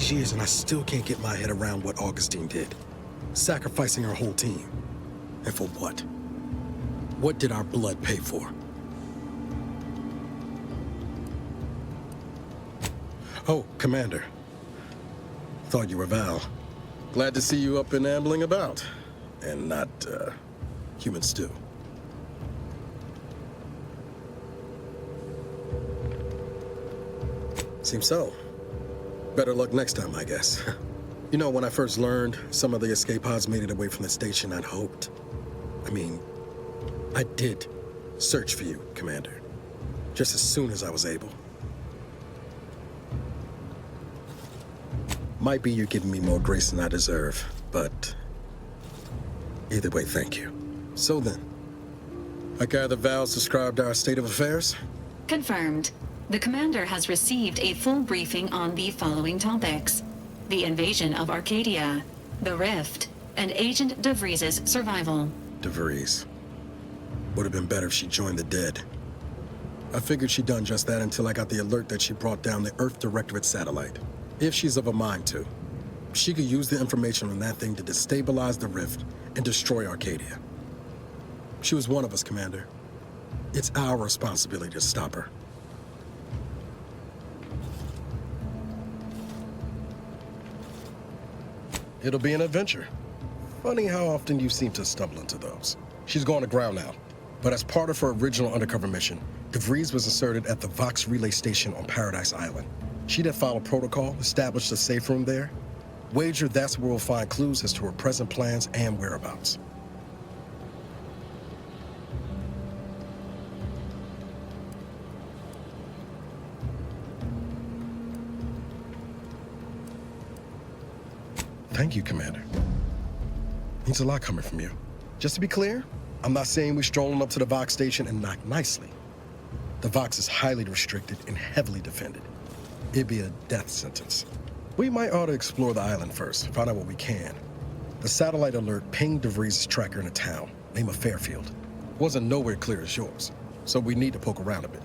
these years and I still can't get my head around what Augustine did. Sacrificing her whole team. And for what? What did our blood pay for? Oh, Commander. Thought you were Val. Glad to see you up and ambling about. And not, human stew. Seems so. Better luck next time, I guess. You know, when I first learned some of the escape pods made it away from the station, I'd hoped. I did search for you, Commander. Just as soon as I was able. Might be you're giving me more grace than I deserve, but either way, thank you. So then, I gather Val's described our state of affairs? Confirmed. The commander has received a full briefing on the following topics: the invasion of Arcadia, the Rift, and Agent DeVries' survival. DeVries. Would have been better if she joined the dead. I figured she'd done just that until I got the alert that she brought down the Earth Directorate satellite. If she's of a mind to, she could use the information from that thing to destabilize the Rift and destroy Arcadia. She was one of us, Commander. It's our responsibility to stop her. It'll be an adventure. Funny how often you seem to stumble into those. She's going to ground now, but as part of her original undercover mission, DeVries was inserted at the Vox relay station on Paradise Island. She'd have followed protocol, established a safe room there. Wager that's where we'll find clues as to her present plans and whereabouts. Thank you, Commander. Means a lot coming from you. Just to be clear, I'm not saying we're strolling up to the Vox station and knock nicely. The Vox is highly restricted and heavily defended. It'd be a death sentence. We might ought to explore the island first, find out what we can. The satellite alert pinged DeVries' tracker in a town, name of Fairfield. Wasn't nowhere clear as yours, so we need to poke around a bit.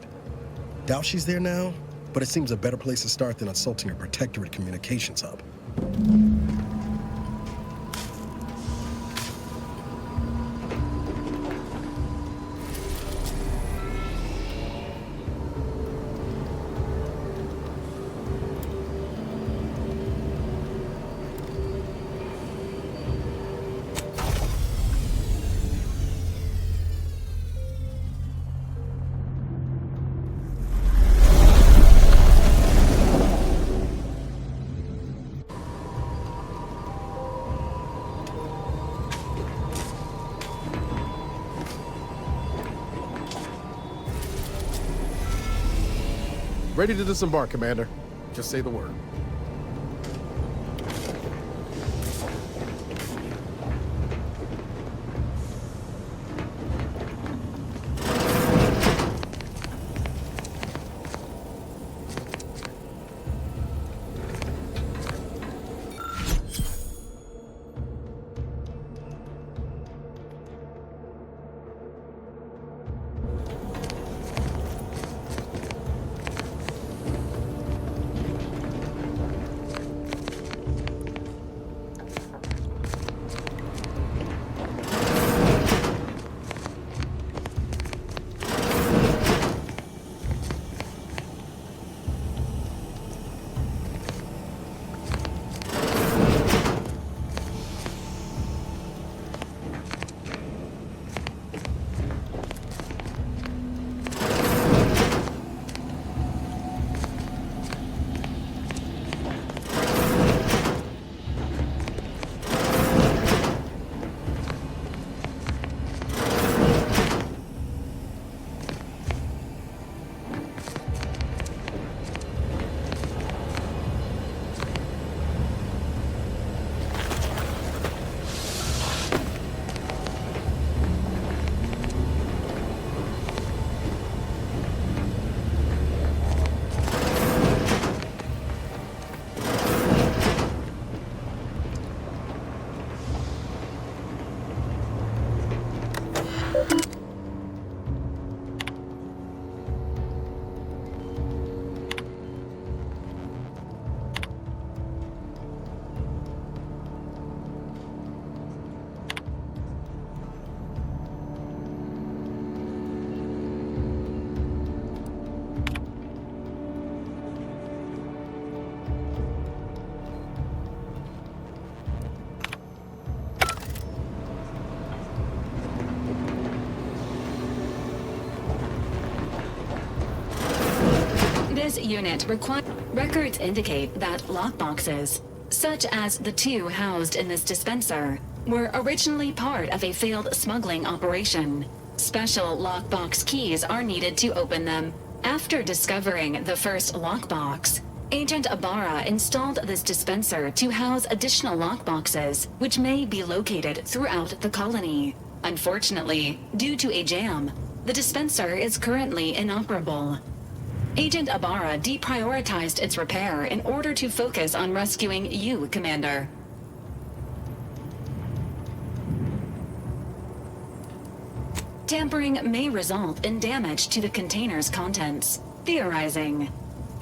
Doubt she's there now, but it seems a better place to start than assaulting her protectorate communications hub. Ready to disembark, Commander. Just say the word. unit records indicate that lockboxes, such as the two housed in this dispenser, were originally part of a failed smuggling operation. Special lockbox keys are needed to open them. After discovering the first lockbox, Agent Ibarra installed this dispenser to house additional lockboxes, which may be located throughout the colony. Unfortunately, due to a jam, the dispenser is currently inoperable. Agent Ibarra deprioritized its repair in order to focus on rescuing you, Commander. Tampering may result in damage to the container's contents. Theorizing.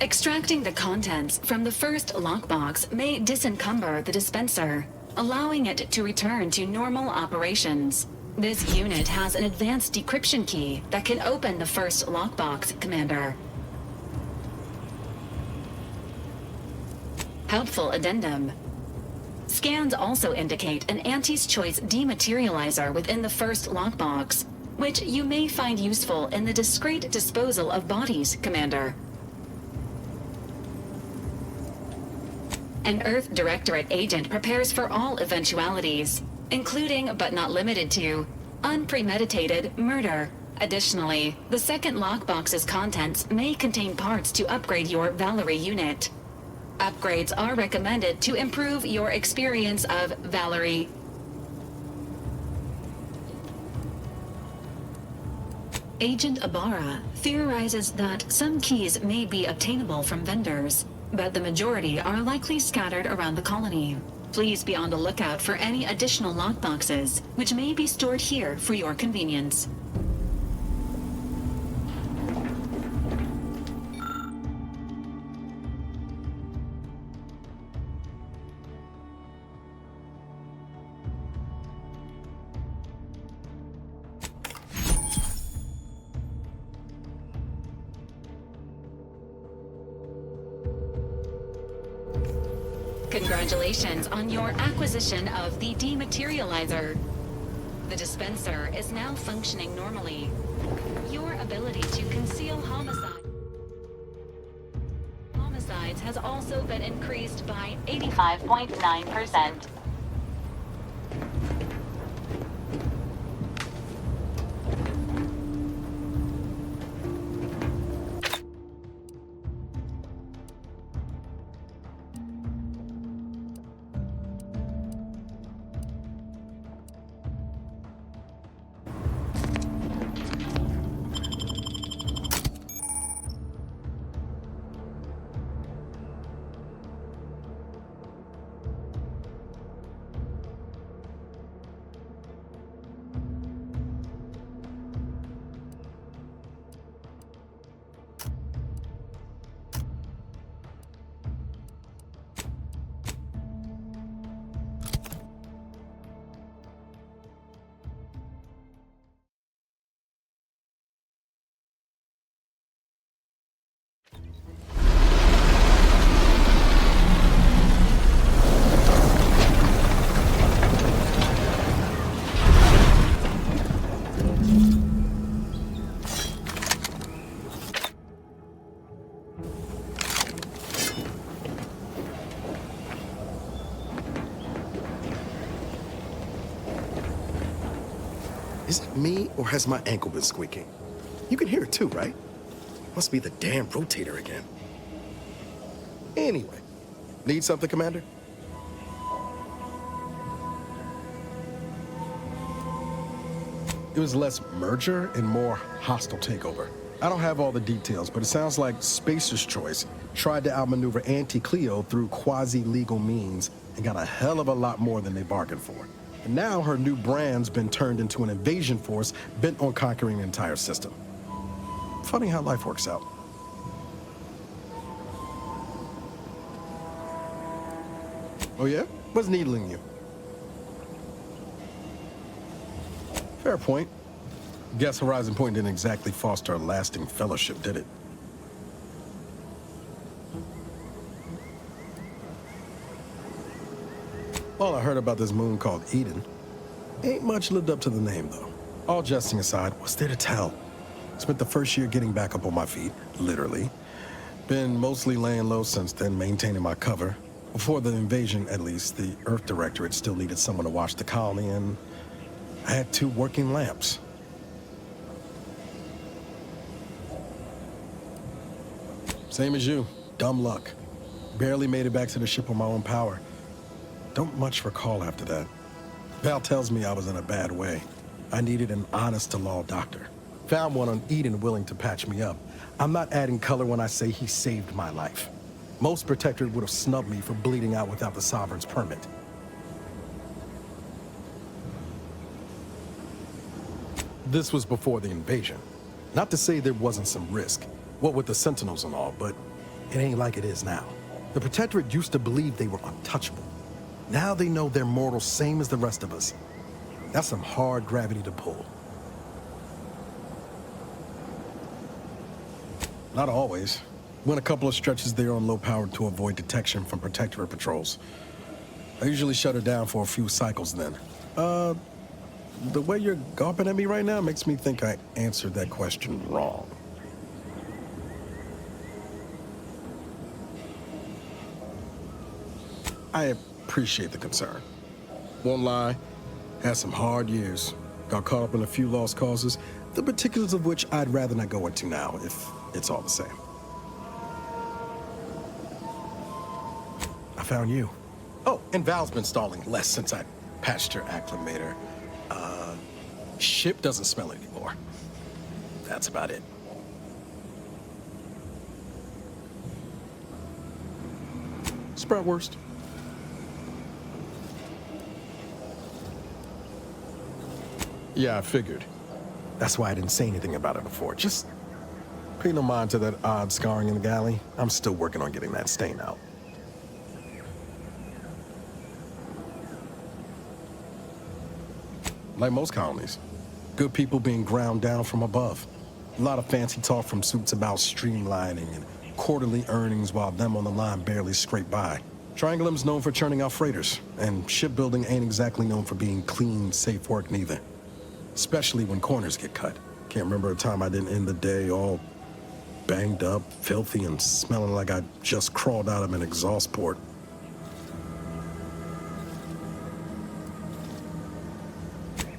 Extracting the contents from the first lockbox may disencumber the dispenser, allowing it to return to normal operations. This unit has an advanced decryption key that can open the first lockbox, Commander. Helpful addendum. Scans also indicate an Auntie's Choice dematerializer within the first lockbox, which you may find useful in the discreet disposal of bodies, Commander. An Earth Directorate agent prepares for all eventualities, including but not limited to unpremeditated murder. Additionally, the second lockbox's contents may contain parts to upgrade your Valerie unit. Upgrades are recommended to improve your experience of Valerie. Agent Ibarra theorizes that some keys may be obtainable from vendors, but the majority are likely scattered around the colony. Please be on the lookout for any additional lockboxes, which may be stored here for your convenience. Congratulations on your acquisition of the dematerializer. The dispenser is now functioning normally. Your ability to conceal homicides has also been increased by 85.9%. Is it me, or has my ankle been squeaking? You can hear it too, right? Must be the damn rotator again. Anyway, need something, Commander? It was less merger and more hostile takeover. I don't have all the details, but it sounds like Spacer's Choice tried to outmaneuver Auntie Cleo through quasi-legal means and got a hell of a lot more than they bargained for. And now her new brand's been turned into an invasion force bent on conquering the entire system. Funny how life works out. Oh yeah? What's needling you? Fair point. Guess Horizon Point didn't exactly foster a lasting fellowship, did it? All I heard about this moon called Eden ain't much lived up to the name, though. All jesting aside, what's there to tell? Spent the first year getting back up on my feet, literally. Been mostly laying low since then, maintaining my cover. Before the invasion, at least, the Earth Directorate still needed someone to watch the colony, and I had 2 working lamps. Same as you. Dumb luck. Barely made it back to the ship on my own power. Don't much recall after that. Val tells me I was in a bad way. I needed an honest-to-law doctor. Found one on Eden willing to patch me up. I'm not adding color when I say he saved my life. Most protectorate would have snubbed me for bleeding out without the Sovereign's permit. This was before the invasion. Not to say there wasn't some risk, what with the Sentinels and all, but it ain't like it is now. The Protectorate used to believe they were untouchable. Now they know they're mortal, same as the rest of us. That's some hard gravity to pull. Not always. Went a couple of stretches there on low power to avoid detection from Protectorate patrols. I usually shut her down for a few cycles then. The way you're gawping at me right now makes me think I answered that question wrong. I appreciate the concern. Won't lie, had some hard years. Got caught up in a few lost causes, the particulars of which I'd rather not go into now, if it's all the same. I found you. Oh, and Val's been stalling less since I patched her acclimator. Ship doesn't smell anymore. That's about it. Sprouwurst. Yeah, I figured. That's why I didn't say anything about it before. Just pay no mind to that odd scarring in the galley. I'm still working on getting that stain out. Like most colonies, good people being ground down from above. A lot of fancy talk from suits about streamlining and quarterly earnings while them on the line barely scrape by. Triangulum's known for churning out freighters, and shipbuilding ain't exactly known for being clean, safe work neither. Especially when corners get cut. Can't remember a time I didn't end the day all banged up, filthy, and smelling like I just crawled out of an exhaust port.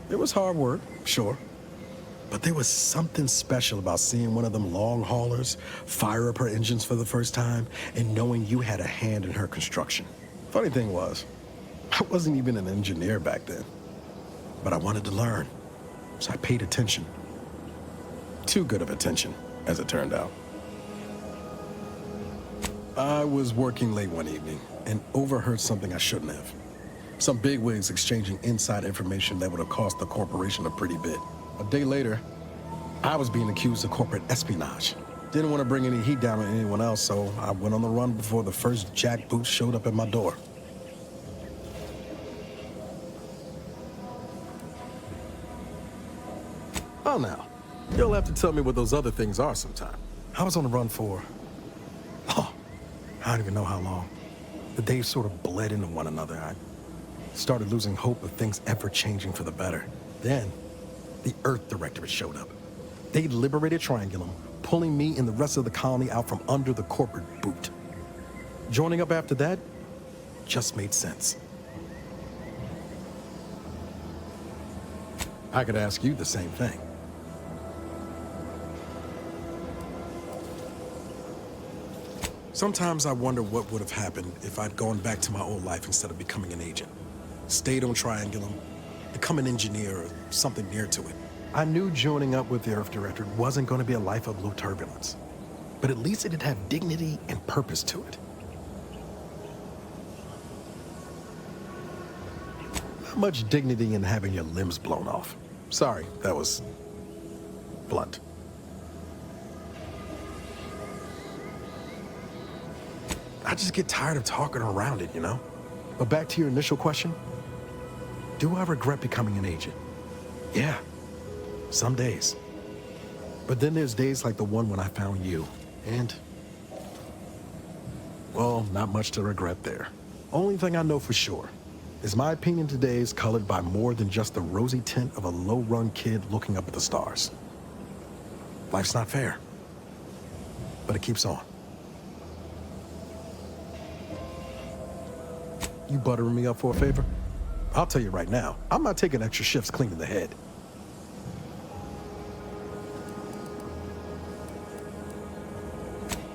It was hard work, sure. But there was something special about seeing one of them long haulers fire up her engines for the first time and knowing you had a hand in her construction. Funny thing was, I wasn't even an engineer back then. But I wanted to learn, so I paid attention. Too good of attention, as it turned out. I was working late one evening and overheard something I shouldn't have. Some bigwigs exchanging inside information that would have cost the corporation a pretty bit. A day later, I was being accused of corporate espionage. Didn't want to bring any heat down on anyone else, so I went on the run before the first jackboot showed up at my door. Oh, now, you'll have to tell me what those other things are sometime. I was on the run for, I don't even know how long. The days sort of bled into one another. I started losing hope of things ever changing for the better. Then, the Earth Directorate showed up. They liberated Triangulum, pulling me and the rest of the colony out from under the corporate boot. Joining up after that just made sense. I could ask you the same thing. Sometimes I wonder what would have happened if I'd gone back to my old life instead of becoming an agent. Stayed on Triangulum, become an engineer or something near to it. I knew joining up with the Earth Directorate wasn't going to be a life of low turbulence, but at least it'd have dignity and purpose to it. Not much dignity in having your limbs blown off. Sorry, that was blunt. I just get tired of talking around it, you know? But back to your initial question, do I regret becoming an agent? Yeah, some days. But then there's days like the one when I found you, and, well, not much to regret there. Only thing I know for sure is my opinion today is colored by more than just the rosy tint of a low-run kid looking up at the stars. Life's not fair, but it keeps on. You buttering me up for a favor? I'll tell you right now, I'm not taking extra shifts cleaning the head.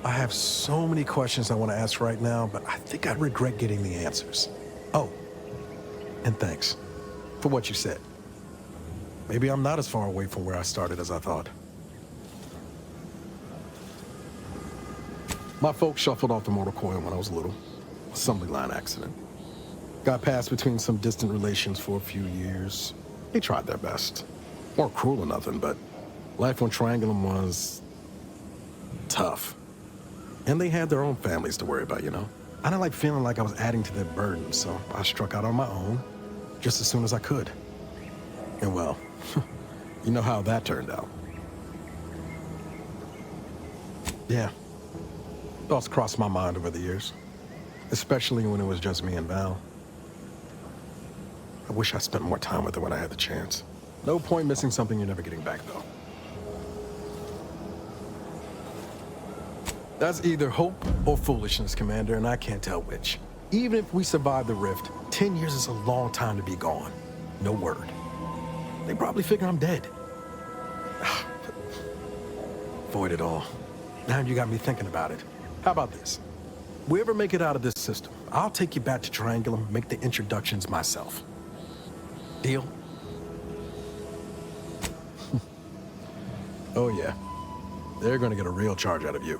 I have so many questions I want to ask right now, but I think I'd regret getting the answers. Oh, and thanks for what you said. Maybe I'm not as far away from where I started as I thought. My folks shuffled off the motor coil when I was little. Assembly line accident. Got passed between some distant relations for a few years. They tried their best. Weren't cruel or nothing, but life on Triangulum was tough. And they had their own families to worry about, you know? I didn't like feeling like I was adding to their burden, so I struck out on my own just as soon as I could. And well, you know how that turned out. Yeah. Thoughts crossed my mind over the years, especially when it was just me and Val. I wish I spent more time with her when I had the chance. No point missing something you're never getting back, though. That's either hope or foolishness, Commander, and I can't tell which. Even if we survive the rift, 10 years is a long time to be gone. No word. They probably figure I'm dead. Void it all. Now you got me thinking about it. How about this? We ever make it out of this system, I'll take you back to Triangulum, make the introductions myself. Deal? Oh yeah. They're gonna get a real charge out of you.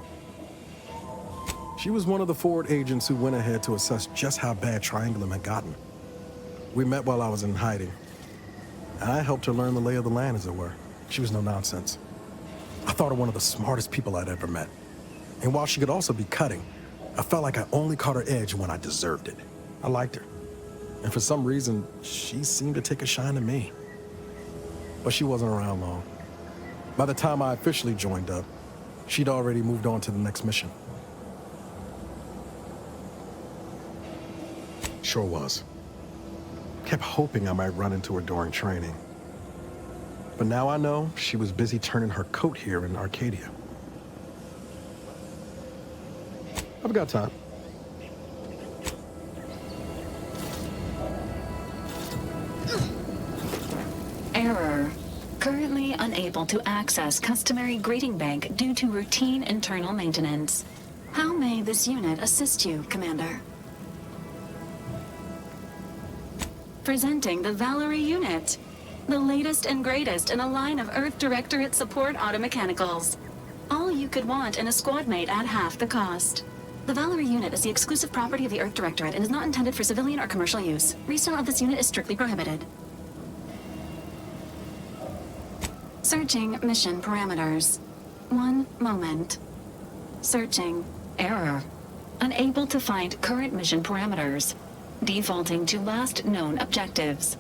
She was one of the forward agents who went ahead to assess just how bad Triangulum had gotten. We met while I was in hiding. I helped her learn the lay of the land, as it were. She was no nonsense. I thought her one of the smartest people I'd ever met. And while she could also be cutting, I felt like I only caught her edge when I deserved it. I liked her. And for some reason, she seemed to take a shine to me. But she wasn't around long. By the time I officially joined up, she'd already moved on to the next mission. Sure was. Kept hoping I might run into her during training. But now I know she was busy turning her coat here in Arcadia. I've got time. Error. Currently unable to access customary greeting bank due to routine internal maintenance. How may this unit assist you, Commander? Presenting the Valerie unit, the latest and greatest in a line of Earth Directorate support automechanicals. All you could want in a squad mate at half the cost. The Valerie unit is the exclusive property of the Earth Directorate and is not intended for civilian or commercial use. Resale of this unit is strictly prohibited. Searching mission parameters. 1 moment. Searching. Error. Unable to find current mission parameters. Defaulting to last known objectives.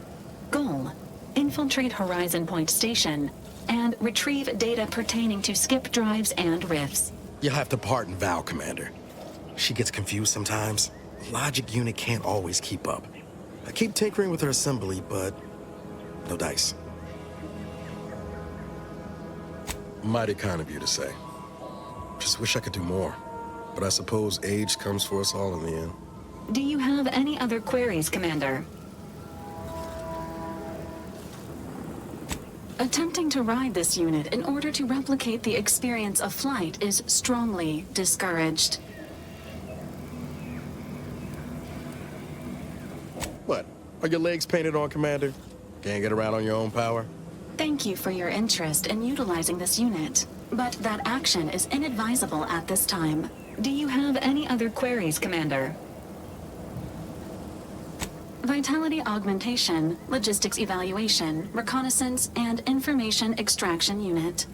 Goal. Infiltrate Horizon Point Station and retrieve data pertaining to skip drives and rifts. You'll have to pardon Val, Commander. She gets confused sometimes. Logic unit can't always keep up. I keep tinkering with her assembly, but no dice. Mighty kind of you to say. Just wish I could do more. But I suppose age comes for us all in the end. Do you have any other queries, Commander? Attempting to ride this unit in order to replicate the experience of flight is strongly discouraged. What? Are your legs painted on, Commander? Can't get around on your own power? Thank you for your interest in utilizing this unit, but that action is inadvisable at this time. Do you have any other queries, Commander? Vitality augmentation, logistics evaluation, reconnaissance, and information extraction unit.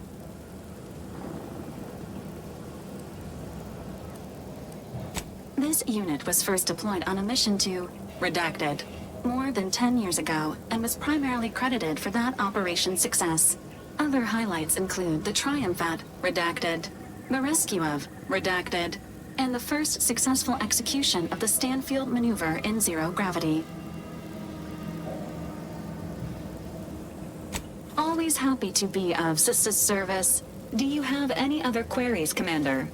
This unit was first deployed on a mission to Redacted more than 10 years ago and was primarily credited for that operation's success. Other highlights include the triumph at Redacted, the rescue of Redacted, and the first successful execution of the Stanfield maneuver in zero gravity. Always happy to be of service. Do you have any other queries, Commander?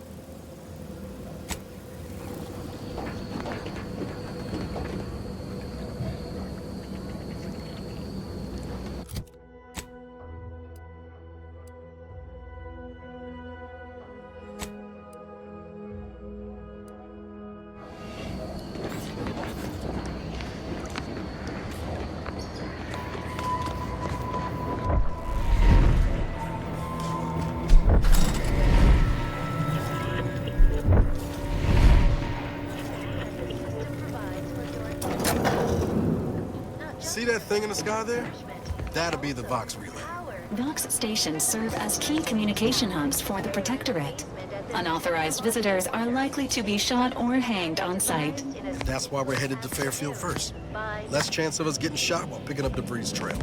See that thing in the sky there? That'll be the Vox relay. Vox stations serve as key communication hubs for the Protectorate. Unauthorized visitors are likely to be shot or hanged on site. That's why we're headed to Fairfield first. Less chance of us getting shot while picking up debris trail.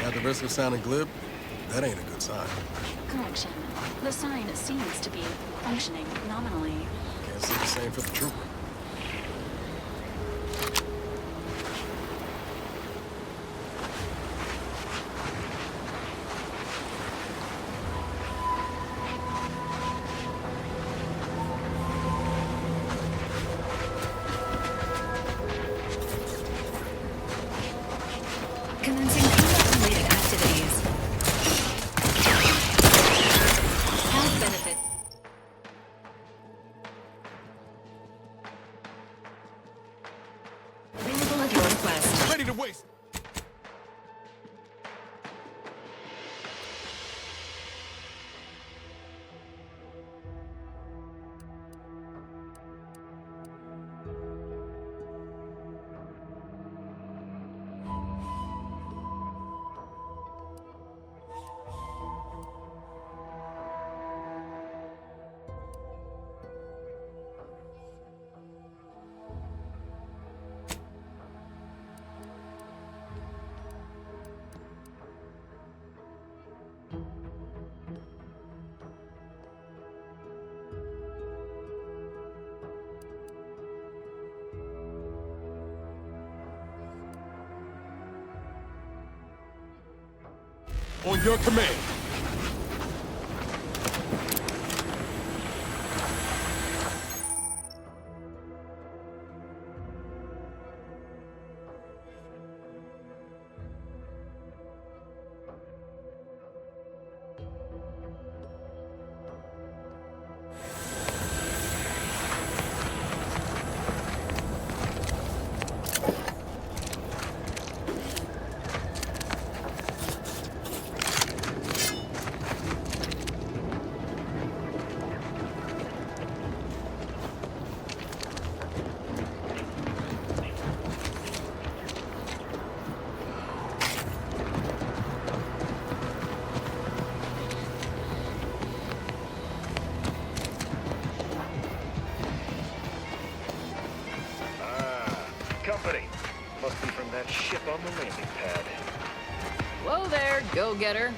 At the risk of sounding glib, that ain't a good sign. Correction. The sign seems to be functioning nominally. Can't say the same for the trooper. Commencing combat-related activities. Health benefit. Available at your request. Ready to waste. On your command. ship on the landing pad. Whoa there, go-getter.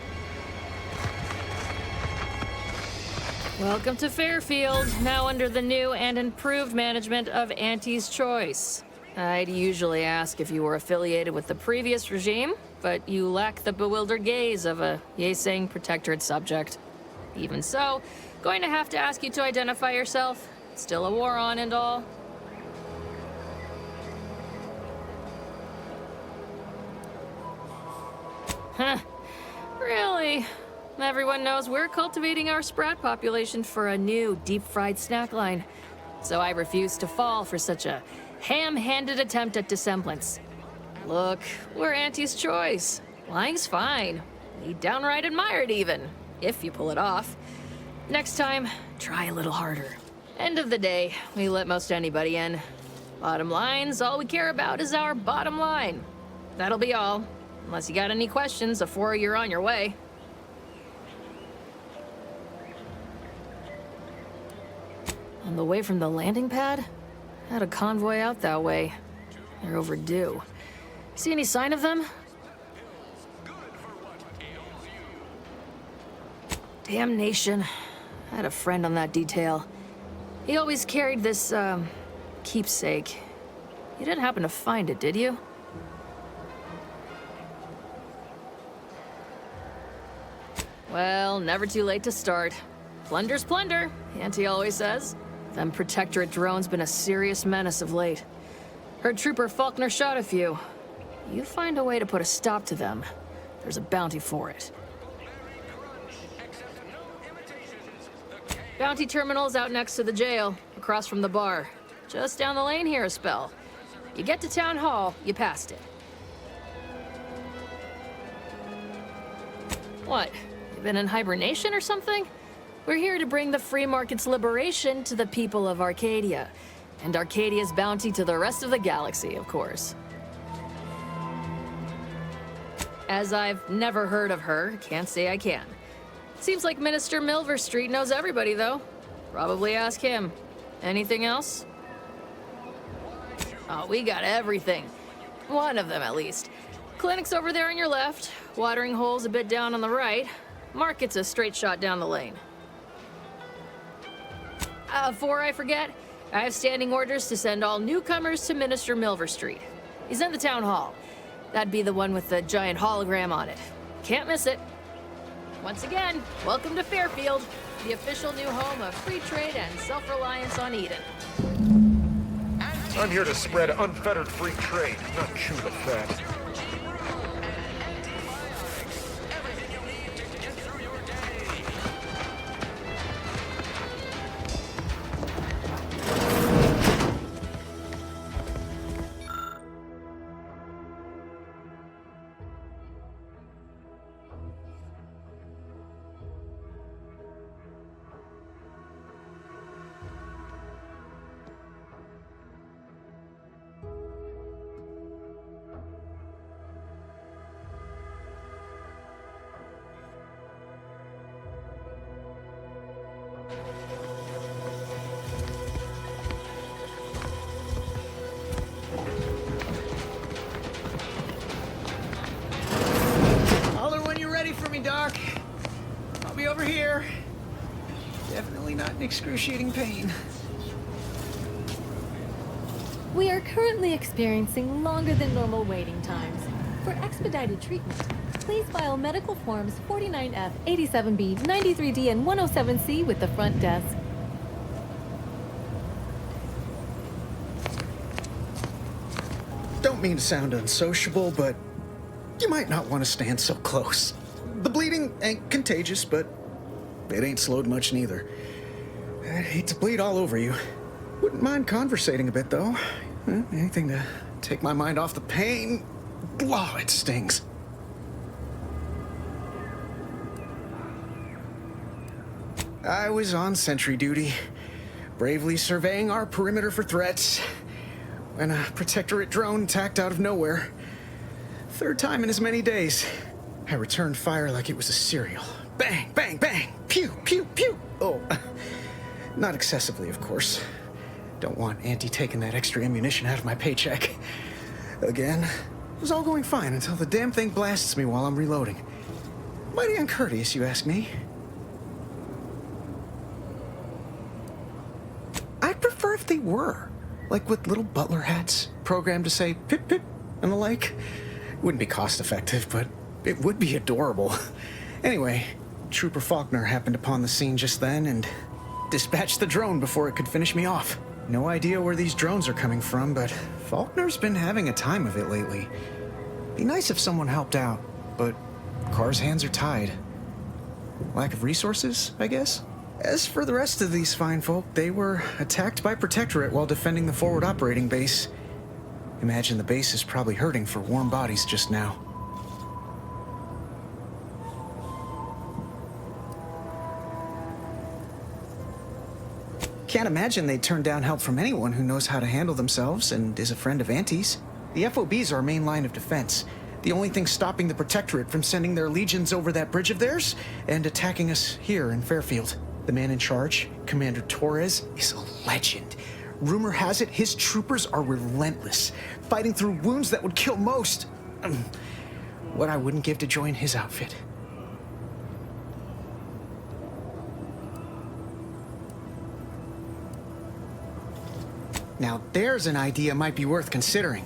Welcome to Fairfield, now under the new and improved management of Auntie's Choice. I'd usually ask if you were affiliated with the previous regime, but you lack the bewildered gaze of a yay-saying protectorate subject. Even so, going to have to ask you to identify yourself. Still a war on and all. Huh. Really? Everyone knows we're cultivating our sprat population for a new deep-fried snack line. So I refuse to fall for such a ham-handed attempt at dissemblance. Look, we're Auntie's Choice. Lying's fine. We downright admire it even, if you pull it off. Next time, try a little harder. End of the day, we let most anybody in. Bottom line's all we care about is our bottom line. That'll be all. Unless you got any questions before you're on your way. On the way from the landing pad? Had a convoy out that way. They're overdue. See any sign of them? Damnation. I had a friend on that detail. He always carried this, keepsake. You didn't happen to find it, did you? Well, never too late to start. Plunder's plunder, Auntie always says. Them Protectorate drones been a serious menace of late. Heard Trooper Faulkner shot a few. You find a way to put a stop to them, there's a bounty for it. Bounty terminal's out next to the jail, across from the bar. Just down the lane here a spell. You get to Town Hall, you passed it. What? You been in hibernation or something? We're here to bring the free market's liberation to the people of Arcadia. And Arcadia's bounty to the rest of the galaxy, of course. As I've never heard of her, can't say I can. Seems like Minister Milverstreet knows everybody, though. Probably ask him. Anything else? Oh, we got everything. One of them, at least. Clinic's over there on your left. Watering hole's a bit down on the right. Market's a straight shot down the lane. Before I forget, I have standing orders to send all newcomers to Minister Milverstreet. He's in the town hall. That'd be the one with the giant hologram on it. Can't miss it. Once again, welcome to Fairfield, the official new home of free trade and self-reliance on Eden. I'm here to spread unfettered free trade, not chew the fat. Holler when you're ready for me, Doc. I'll be over here. Definitely not in excruciating pain. We are currently experiencing longer than normal waiting times. For expedited treatment, please file medical forms 49F, 87B, 93D, and 107C with the front desk. Don't mean to sound unsociable, but you might not want to stand so close. The bleeding ain't contagious, but it ain't slowed much neither. I'd hate to bleed all over you. Wouldn't mind conversating a bit, though. Anything to take my mind off the pain. Oh, it stings. I was on sentry duty, bravely surveying our perimeter for threats, when a Protectorate drone tacked out of nowhere. Third time in as many days. I returned fire like it was a cereal. Bang, bang, bang! Pew, pew, pew! Oh, not excessively, of course. Don't want Auntie taking that extra ammunition out of my paycheck. Again. It was all going fine until the damn thing blasts me while I'm reloading. Mighty uncourteous, you ask me. I'd prefer if they were. Like with little butler hats, programmed to say pip pip and the like. Wouldn't be cost effective, but it would be adorable. Anyway, Trooper Faulkner happened upon the scene just then and dispatched the drone before it could finish me off. No idea where these drones are coming from, but Faulkner's been having a time of it lately. Be nice if someone helped out, but Carr's hands are tied. Lack of resources, I guess? As for the rest of these fine folk, they were attacked by Protectorate while defending the forward operating base. Imagine the base is probably hurting for warm bodies just now. Can't imagine they'd turn down help from anyone who knows how to handle themselves and is a friend of Auntie's. The FOB's our main line of defense. The only thing stopping the Protectorate from sending their legions over that bridge of theirs and attacking us here in Fairfield. The man in charge, Commander Torres, is a legend. Rumor has it his troopers are relentless, fighting through wounds that would kill most. What I wouldn't give to join his outfit. Now there's an idea might be worth considering.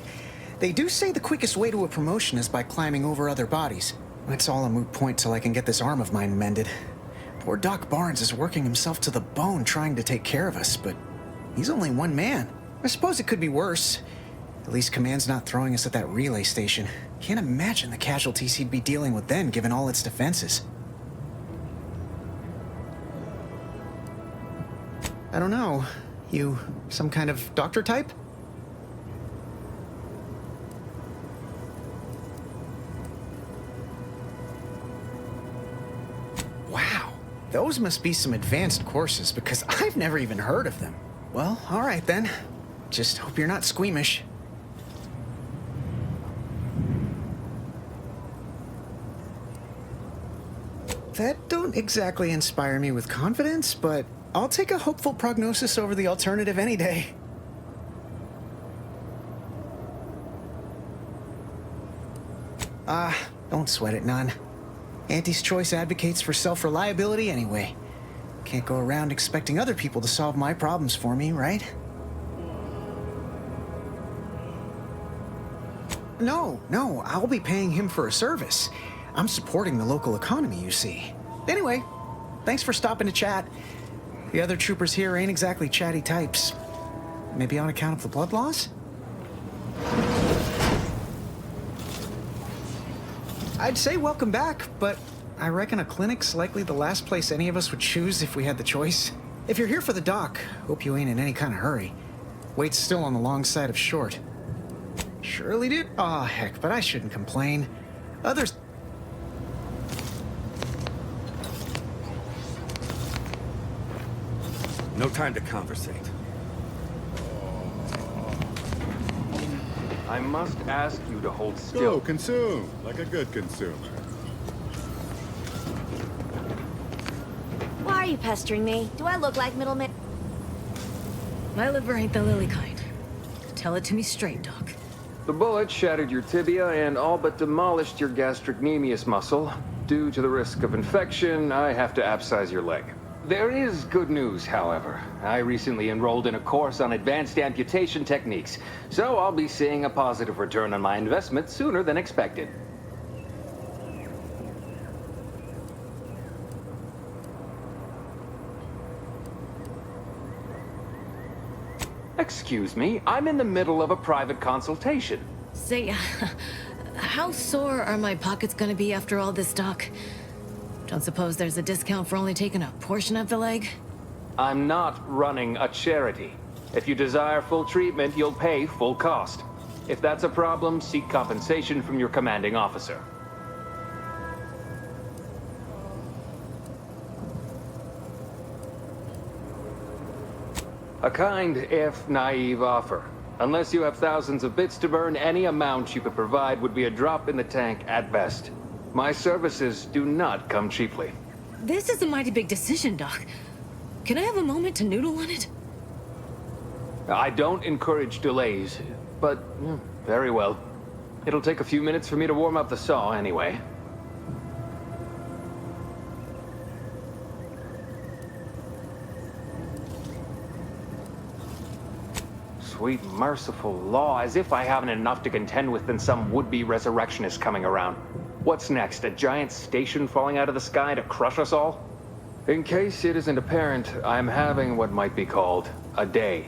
They do say the quickest way to a promotion is by climbing over other bodies. It's all a moot point till I can get this arm of mine mended. Poor Doc Barnes is working himself to the bone trying to take care of us, but he's only one man. I suppose it could be worse. At least Command's not throwing us at that relay station. Can't imagine the casualties he'd be dealing with then, given all its defenses. I don't know. You some kind of doctor type? Wow, those must be some advanced courses because I've never even heard of them. Well, all right then. Just hope you're not squeamish. That don't exactly inspire me with confidence, but I'll take a hopeful prognosis over the alternative any day. Don't sweat it none. Auntie's Choice advocates for self-reliability anyway. Can't go around expecting other people to solve my problems for me, right? No, I'll be paying him for a service. I'm supporting the local economy, you see. Anyway, thanks for stopping to chat. The other troopers here ain't exactly chatty types. Maybe on account of the blood loss? I'd say welcome back, but I reckon a clinic's likely the last place any of us would choose if we had the choice. If you're here for the doc, hope you ain't in any kind of hurry. Wait's still on the long side of short. Surely did? Aw, heck, but I shouldn't complain. Others... No time to conversate. I must ask you to hold Go, still. consume, like a good consumer. Why are you pestering me? Do I look like middleman? My liver ain't the lily kind. Tell it to me straight, Doc. The bullet shattered your tibia and all but demolished your gastrocnemius muscle. Due to the risk of infection, I have to abscise your leg. There is good news, however. I recently enrolled in a course on advanced amputation techniques, so I'll be seeing a positive return on my investment sooner than expected. Excuse me, I'm in the middle of a private consultation. Say, how sore are my pockets gonna be after all this, Doc? Don't suppose there's a discount for only taking a portion of the leg? I'm not running a charity. If you desire full treatment, you'll pay full cost. If that's a problem, seek compensation from your commanding officer. A kind, if naive offer. Unless you have thousands of bits to burn, any amount you could provide would be a drop in the tank at best. My services do not come cheaply. This is a mighty big decision, Doc. Can I have a moment to noodle on it? I don't encourage delays, but very well. It'll take a few minutes for me to warm up the saw anyway. Sweet merciful law, as if I haven't enough to contend with than some would-be resurrectionist coming around. What's next, a giant station falling out of the sky to crush us all? In case it isn't apparent, I'm having what might be called a day.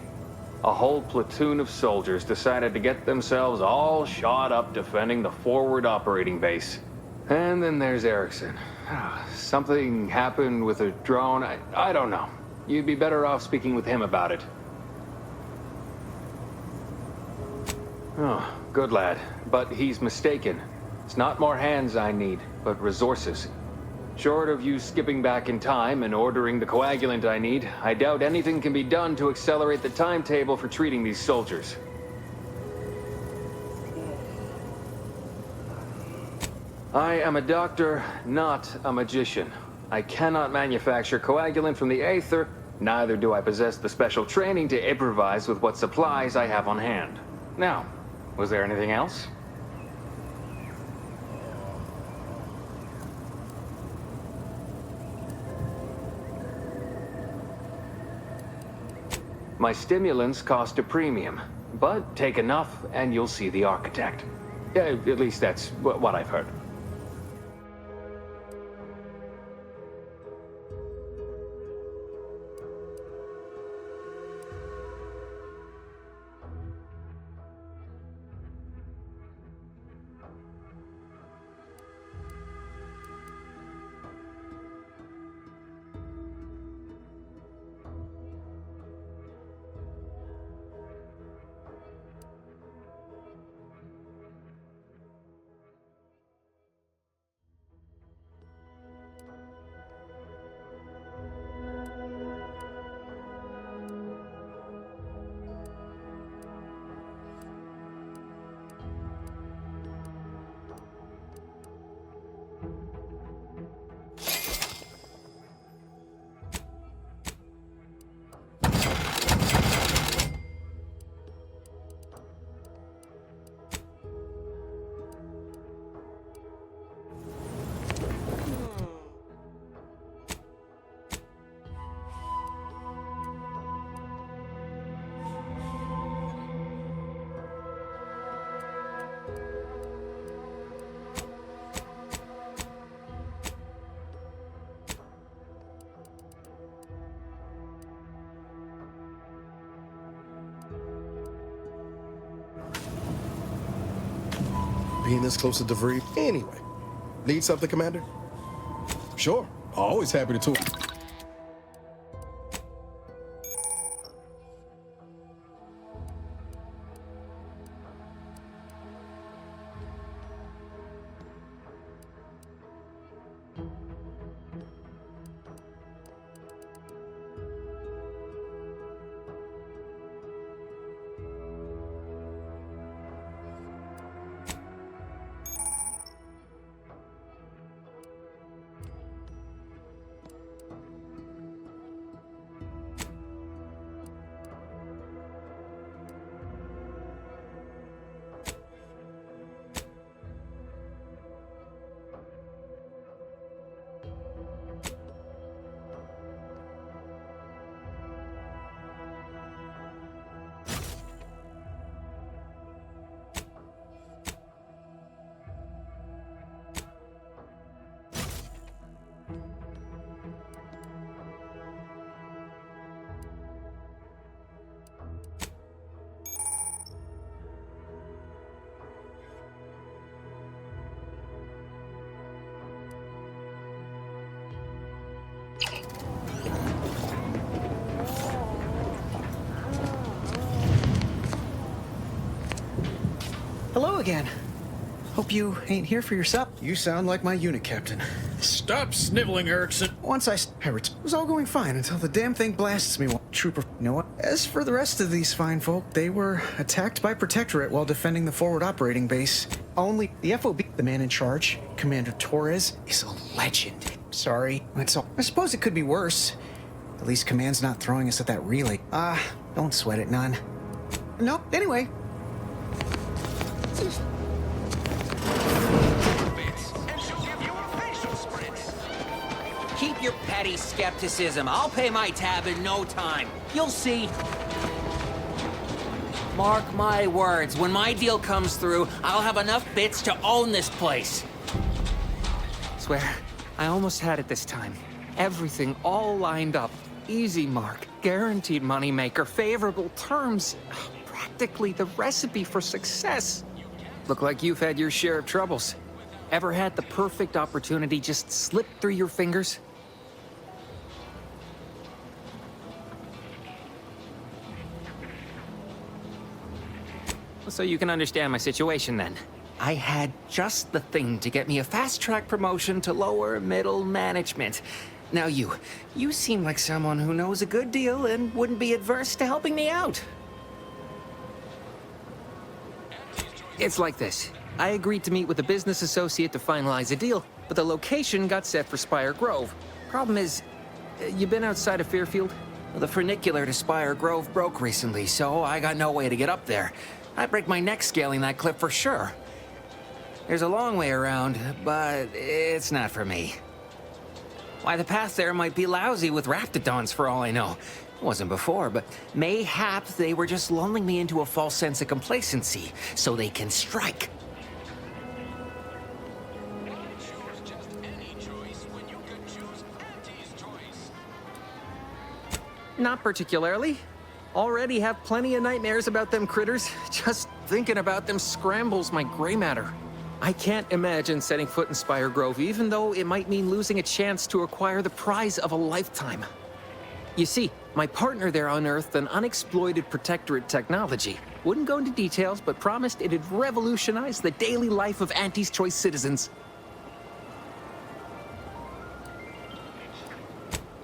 A whole platoon of soldiers decided to get themselves all shot up defending the forward operating base. And then there's Erickson. Something happened with a drone, I don't know. You'd be better off speaking with him about it. Oh, good lad. But he's mistaken. It's not more hands I need, but resources. Short of you skipping back in time and ordering the coagulant I need, I doubt anything can be done to accelerate the timetable for treating these soldiers. I am a doctor, not a magician. I cannot manufacture coagulant from the aether, neither do I possess the special training to improvise with what supplies I have on hand. Now, was there anything else? My stimulants cost a premium, but take enough and you'll see the architect. At least that's what I've heard. Being this close to debris. Anyway, need something, Commander? Sure, always happy to talk. Hello again. Hope you ain't here for your sup. You sound like my unit captain. Stop sniveling, Erickson. Once it was all going fine until the damn thing blasts me. Trooper, you know what? As for the rest of these fine folk, they were attacked by Protectorate while defending the forward operating base. Only the FOB, the man in charge, Commander Torres, is a legend. Sorry, that's all. I suppose it could be worse. At least Command's not throwing us at that relay. Don't sweat it, none. No, anyway. your petty skepticism. I'll pay my tab in no time. You'll see. Mark my words, when my deal comes through, I'll have enough bits to own this place. Swear, I almost had it this time. Everything all lined up. Easy mark, guaranteed moneymaker, favorable terms. Practically the recipe for success. Look like you've had your share of troubles. Ever had the perfect opportunity just slip through your fingers? So you can understand my situation then. I had just the thing to get me a fast-track promotion to lower middle management. Now you seem like someone who knows a good deal and wouldn't be adverse to helping me out. It's like this. I agreed to meet with a business associate to finalize a deal, but the location got set for Spire Grove. Problem is, you been outside of Fairfield? Well, the funicular to Spire Grove broke recently, so I got no way to get up there. I'd break my neck scaling that cliff for sure. There's a long way around, but it's not for me. Why, the path there might be lousy with raptidons for all I know. It wasn't before, but mayhap they were just lulling me into a false sense of complacency so they can strike. Not particularly. Already have plenty of nightmares about them critters. Just thinking about them scrambles my gray matter. I can't imagine setting foot in Spire Grove, even though it might mean losing a chance to acquire the prize of a lifetime. You see, my partner there unearthed an unexploited protectorate technology. Wouldn't go into details, but promised it'd revolutionize the daily life of Auntie's Choice citizens.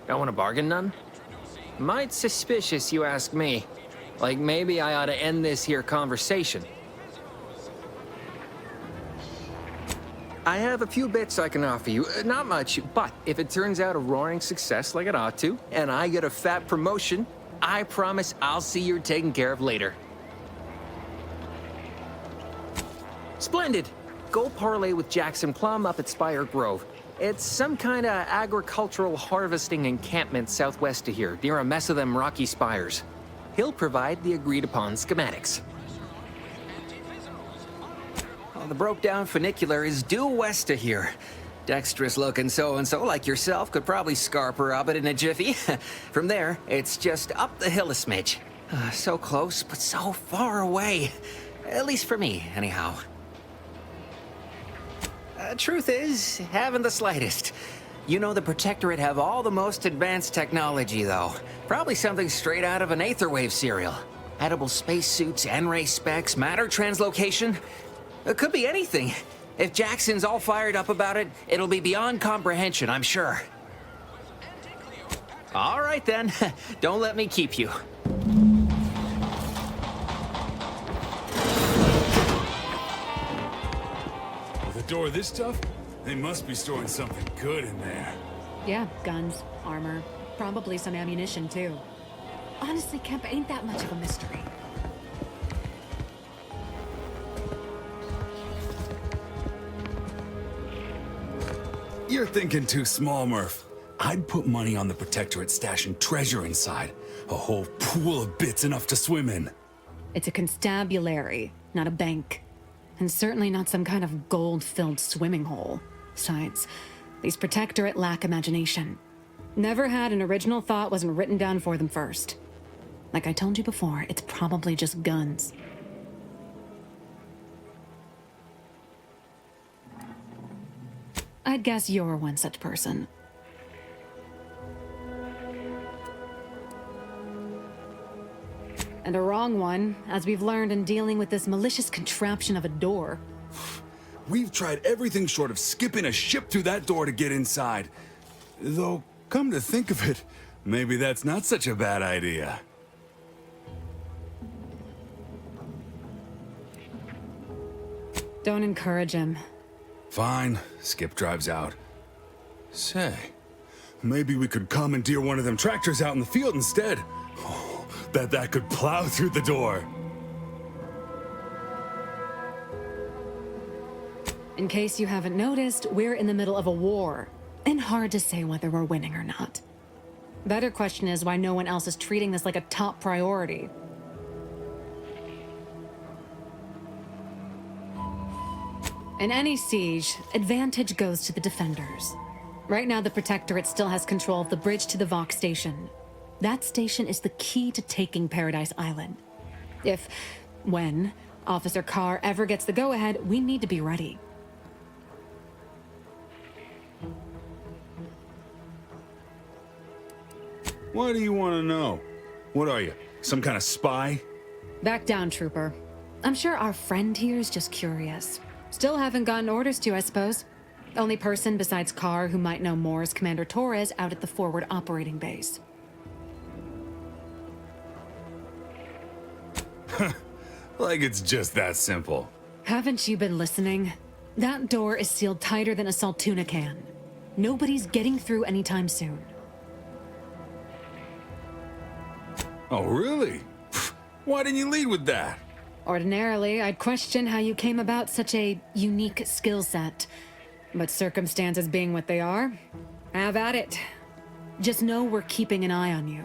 Don't want to bargain none? Might suspicious, you ask me. Like maybe I ought to end this here conversation. I have a few bits I can offer you. Not much, but if it turns out a roaring success like it ought to, and I get a fat promotion, I promise I'll see you're taken care of later. Splendid. Go parlay with Jackson Plum up at Spire Grove. It's some kind of agricultural harvesting encampment southwest of here, near a mess of them rocky spires. He'll provide the agreed-upon schematics. Well, the broke-down funicular is due west of here. Dexterous-looking so-and-so like yourself could probably scarp her up it in a jiffy. From there, it's just up the hill a smidge. So close, but so far away. At least for me, anyhow. Truth is, haven't the slightest. You know the Protectorate have all the most advanced technology, though. Probably something straight out of an Aetherwave serial. Edible spacesuits, N-ray specs, matter translocation. It could be anything. If Jackson's all fired up about it, it'll be beyond comprehension, I'm sure. All right, then. Don't let me keep you. Door this tough? They must be storing something good in there. Yeah, guns, armor, probably some ammunition too. Honestly, Kemp ain't that much of a mystery. You're thinking too small, Murph. I'd put money on the Protectorate stashing treasure inside. A whole pool of bits enough to swim in. It's a constabulary, not a bank. And certainly not some kind of gold-filled swimming hole. Besides, these Protectorate lack imagination. Never had an original thought wasn't written down for them first. Like I told you before, it's probably just guns. I'd guess you're one such person. And a wrong one, as we've learned in dealing with this malicious contraption of a door. We've tried everything short of skipping a ship through that door to get inside. Though, come to think of it, maybe that's not such a bad idea. Don't encourage him. Fine. Skip drives out. Say, maybe we could commandeer one of them tractors out in the field instead. Oh, bet that could plow through the door. In case you haven't noticed, we're in the middle of a war. and hard to say whether we're winning or not. Better question is why no one else is treating this like a top priority. In any siege, advantage goes to the defenders. Right now, the Protectorate still has control of the bridge to the Vox station. That station is the key to taking Paradise Island. When, Officer Carr ever gets the go-ahead, we need to be ready. What do you want to know? What are you, some kind of spy? Back down, Trooper. I'm sure our friend here is just curious. Still haven't gotten orders to, I suppose. Only person besides Carr who might know more is Commander Torres out at the forward operating base. Like it's just that simple. Haven't you been listening? That door is sealed tighter than a Saltuna can. Nobody's getting through anytime soon. Oh, really? Why didn't you lead with that? Ordinarily, I'd question how you came about such a unique skill set. But circumstances being what they are, have at it. Just know we're keeping an eye on you.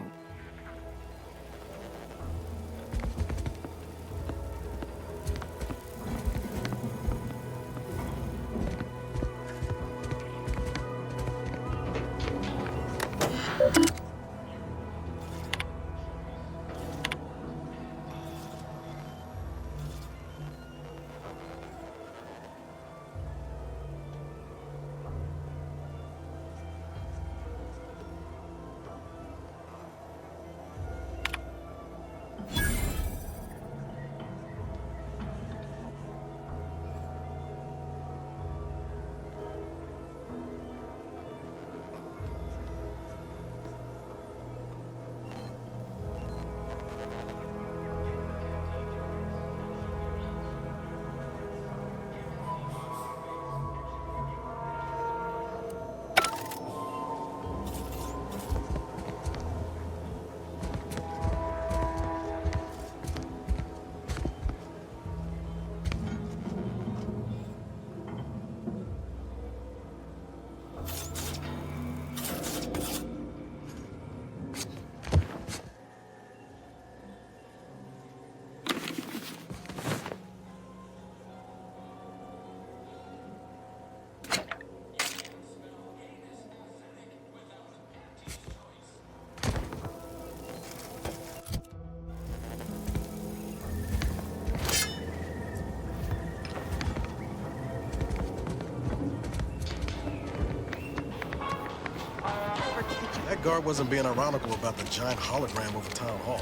That guard wasn't being ironical about the giant hologram over Town Hall.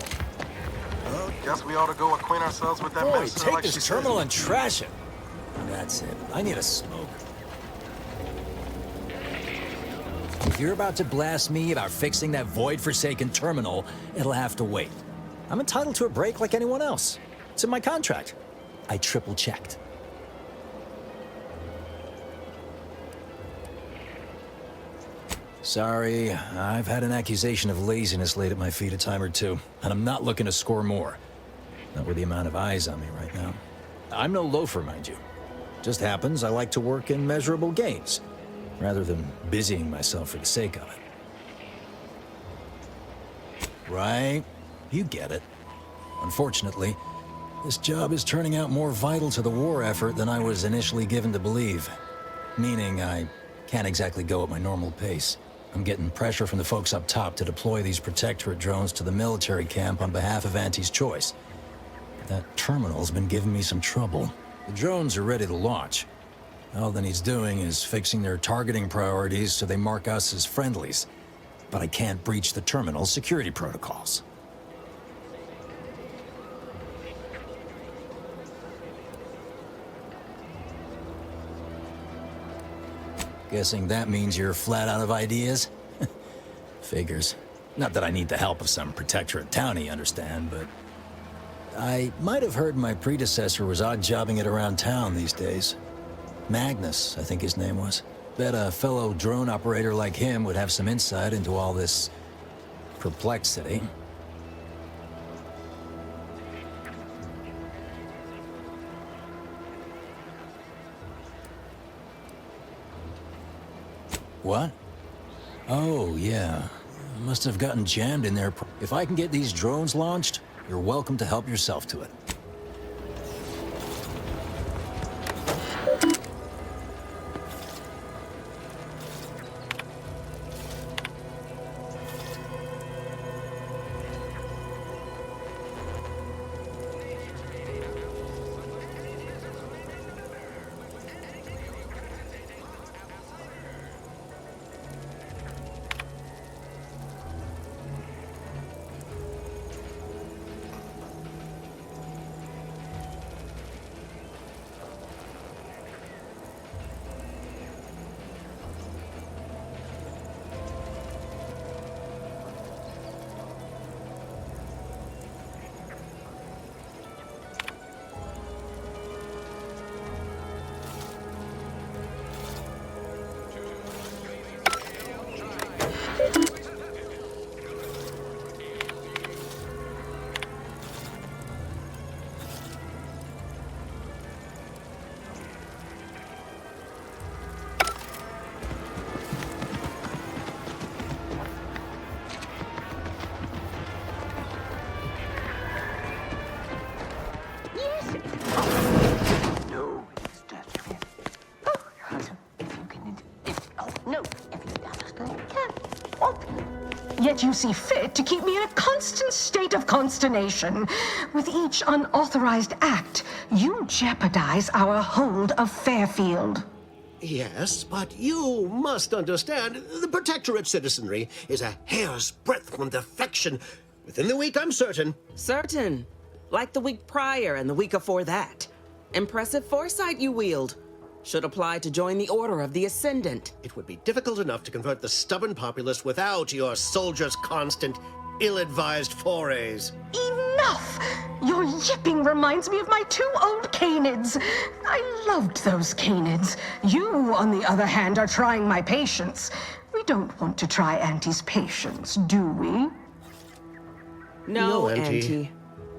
Well, guess we ought to go acquaint ourselves with that Boy, medicine take like this she terminal says. and trash it. That's it. I need a smoke. If you're about to blast me about fixing that void-forsaken terminal, it'll have to wait. I'm entitled to a break like anyone else. It's in my contract. I triple-checked. Sorry, I've had an accusation of laziness laid at my feet a time or two, and I'm not looking to score more. Not with the amount of eyes on me right now. I'm no loafer, mind you. Just happens I like to work in measurable gains, rather than busying myself for the sake of it. Right? You get it. Unfortunately, this job is turning out more vital to the war effort than I was initially given to believe. Meaning I can't exactly go at my normal pace. I'm getting pressure from the folks up top to deploy these Protectorate drones to the military camp on behalf of Auntie's Choice. That terminal's been giving me some trouble. The drones are ready to launch. All that needs doing is fixing their targeting priorities so they mark us as friendlies. But I can't breach the terminal's security protocols. Guessing that means you're flat out of ideas? Figures. Not that I need the help of some Protectorate townie, understand, but... I might have heard my predecessor was odd-jobbing it around town these days. Magnus, I think his name was. Bet a fellow drone operator like him would have some insight into all this... perplexity. What? Oh, yeah. Must have gotten jammed in there. If I can get these drones launched, you're welcome to help yourself to it. Yet you see fit to keep me in a constant state of consternation. With each unauthorized act, you jeopardize our hold of Fairfield. Yes, but you must understand, the Protectorate citizenry is a hair's breadth from defection. Within the week, I'm certain. Certain. Like the week prior and the week before that. Impressive foresight you wield. Should apply to join the Order of the Ascendant. It would be difficult enough to convert the stubborn populace without your soldiers' constant, ill-advised forays. Enough! Your yipping reminds me of my 2 old canids. I loved those canids. You, on the other hand, are trying my patience. We don't want to try Auntie's patience, do we? No, Auntie.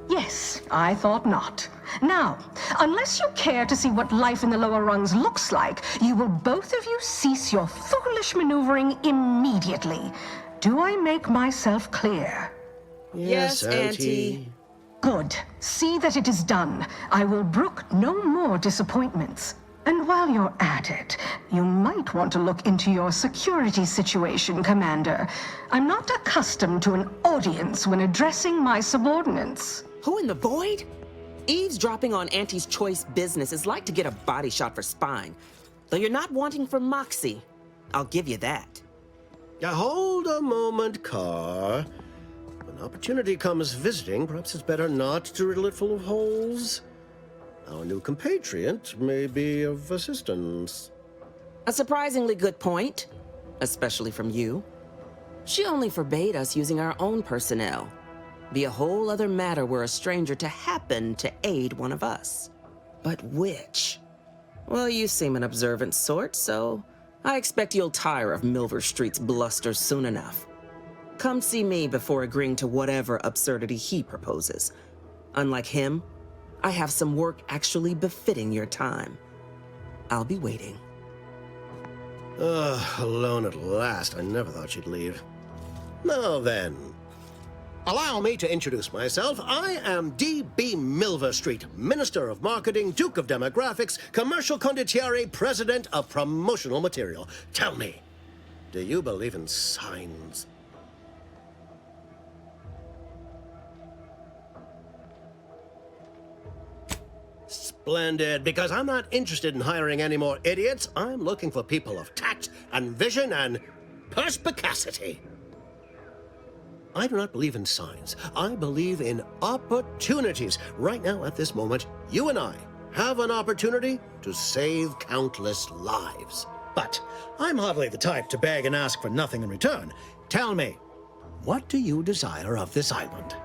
Yes, I thought not. Now, unless you care to see what life in the lower rungs looks like, you will both of you cease your foolish maneuvering immediately. Do I make myself clear? Yes, Auntie. Good. See that it is done. I will brook no more disappointments. And while you're at it, you might want to look into your security situation, Commander. I'm not accustomed to an audience when addressing my subordinates. Who in the void? Eavesdropping on Auntie's choice business is like to get a body shot for spine. Though you're not wanting for moxie. I'll give you that. Hold a moment, Carr. When opportunity comes visiting, perhaps it's better not to riddle it full of holes. Our new compatriot may be of assistance. A surprisingly good point, especially from you. She only forbade us using our own personnel. Be a whole other matter were a stranger to happen to aid one of us. But which? Well, you seem an observant sort, so I expect you'll tire of Milver Street's bluster soon enough. Come see me before agreeing to whatever absurdity he proposes. Unlike him, I have some work actually befitting your time. I'll be waiting. Alone at last. I never thought she'd leave. Now then, allow me to introduce myself. I am D.B. Milver Street, Minister of Marketing, Duke of Demographics, Commercial Condottiere, President of Promotional Material. Tell me, do you believe in signs? Splendid, because I'm not interested in hiring any more idiots. I'm looking for people of tact and vision and perspicacity. I do not believe in signs. I believe in opportunities. Right now, at this moment, you and I have an opportunity to save countless lives. But I'm hardly the type to beg and ask for nothing in return. Tell me, what do you desire of this island?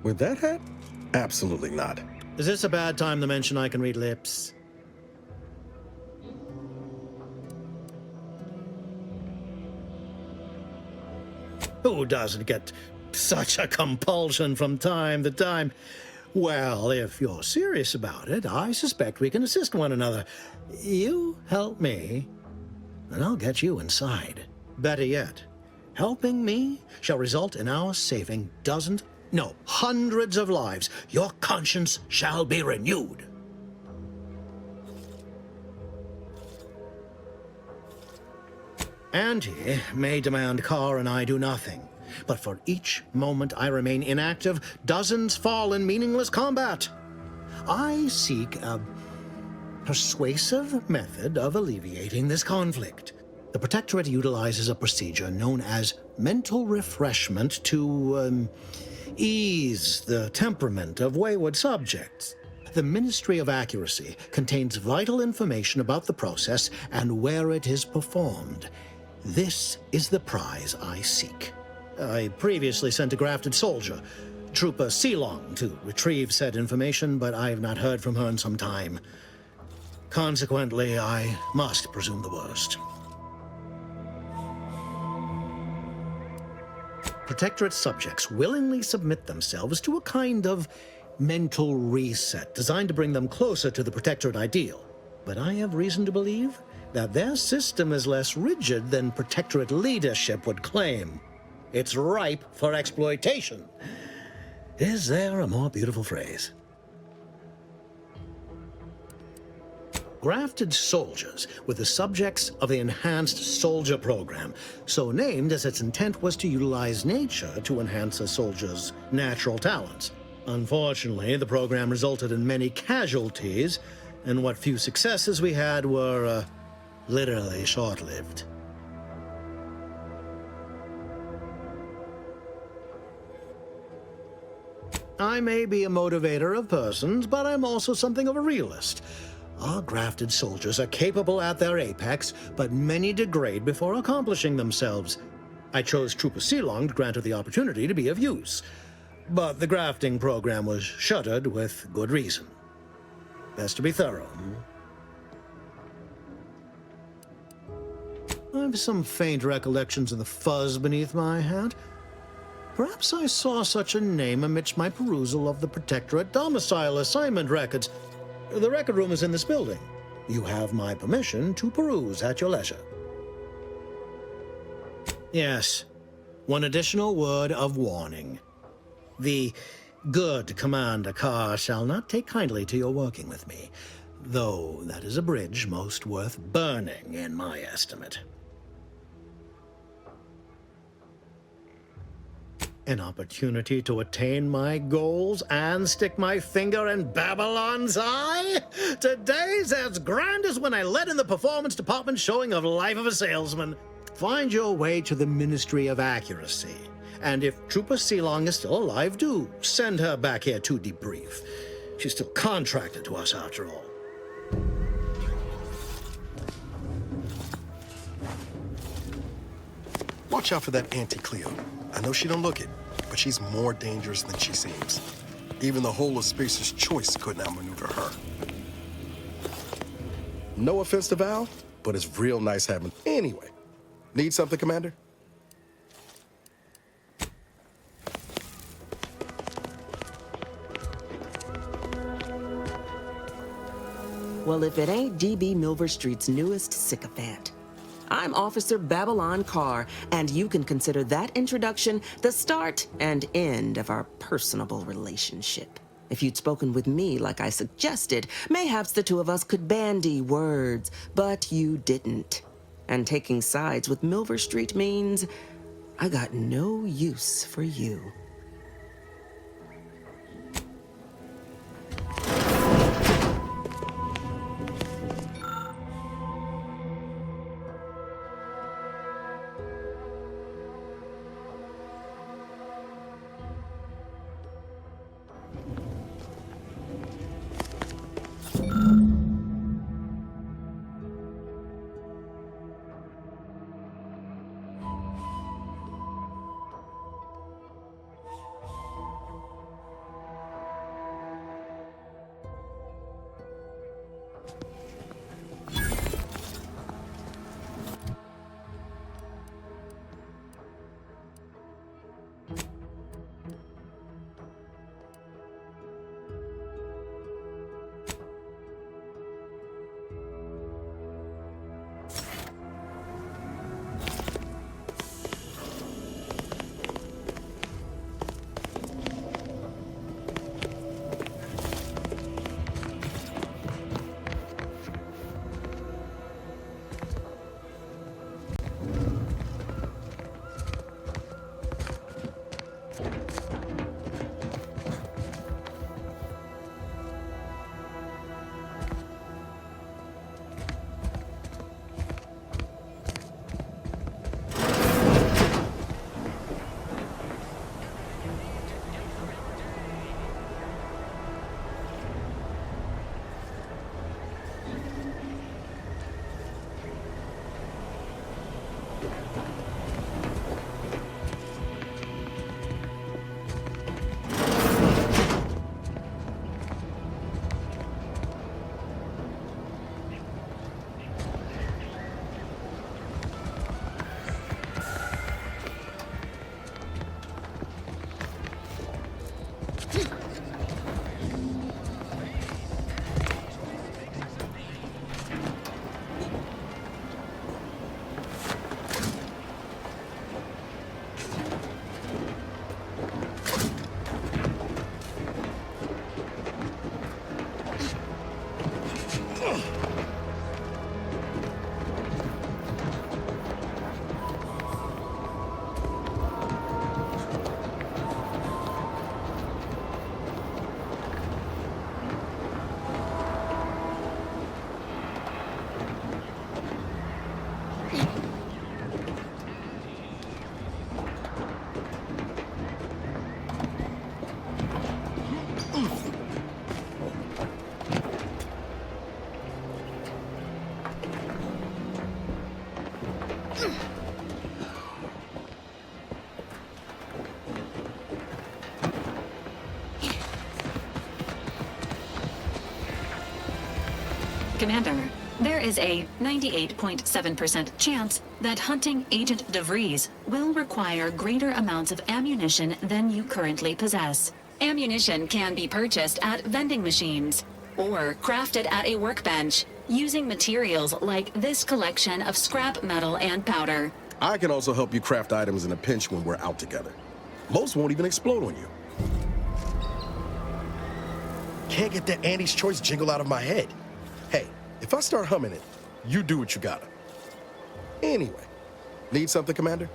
With that hat? Absolutely not. Is this a bad time to mention I can read lips? Who doesn't get such a compulsion from time to time? Well, if you're serious about it, I suspect we can assist one another. You help me, and I'll get you inside. Better yet, helping me shall result in our saving dozens, no, hundreds of lives. Your conscience shall be renewed. Auntie may demand Carr and I do nothing, but for each moment I remain inactive, dozens fall in meaningless combat. I seek a persuasive method of alleviating this conflict. The Protectorate utilizes a procedure known as mental refreshment to ease the temperament of wayward subjects. The Ministry of Accuracy contains vital information about the process and where it is performed. This is the prize I seek. I previously sent a grafted soldier, Trooper Sealong, to retrieve said information, but I have not heard from her in some time. Consequently, I must presume the worst. Protectorate subjects willingly submit themselves to a kind of mental reset designed to bring them closer to the Protectorate ideal. But I have reason to believe that their system is less rigid than Protectorate leadership would claim. It's ripe for exploitation. Is there a more beautiful phrase? Grafted soldiers were the subjects of the Enhanced Soldier Program, so named as its intent was to utilize nature to enhance a soldier's natural talents. Unfortunately, the program resulted in many casualties, and what few successes we had were literally short-lived. I may be a motivator of persons, but I'm also something of a realist. Our grafted soldiers are capable at their apex, but many degrade before accomplishing themselves. I chose Trooper Sealong to grant her the opportunity to be of use, but the grafting program was shuttered with good reason. Best to be thorough. I have some faint recollections of the fuzz beneath my hat. Perhaps I saw such a name amidst my perusal of the Protectorate domicile assignment records. The record room is in this building. You have my permission to peruse at your leisure. Yes, one additional word of warning. The good Commander Carr shall not take kindly to your working with me, though that is a bridge most worth burning in my estimate. An opportunity to attain my goals and stick my finger in Babylon's eye? Today's as grand as when I led in the performance department showing of Life of a Salesman. Find your way to the Ministry of Accuracy. And if Trooper Sealong is still alive, do send her back here to debrief. She's still contracted to us after all. Watch out for that Auntie Cleo. I know she don't look it, but she's more dangerous than she seems. Even the whole of Spacer's Choice couldn't outmaneuver her. No offense to Val, but it's real nice having... Anyway, need something, Commander? Well, if it ain't DB Milver Street's newest sycophant. I'm Officer Babylon Carr, and you can consider that introduction the start and end of our personable relationship. If you'd spoken with me like I suggested, mayhaps the two of us could bandy words, but you didn't. And taking sides with Milver Street means I got no use for you. Commander, there is a 98.7% chance that hunting Agent DeVries will require greater amounts of ammunition than you currently possess. Ammunition can be purchased at vending machines or crafted at a workbench using materials like this collection of scrap metal and powder. I can also help you craft items in a pinch when we're out together. Most won't even explode on you. Can't get that Andy's Choice jingle out of my head. Hey, if I start humming it, you do what you gotta. Anyway, need something, Commander?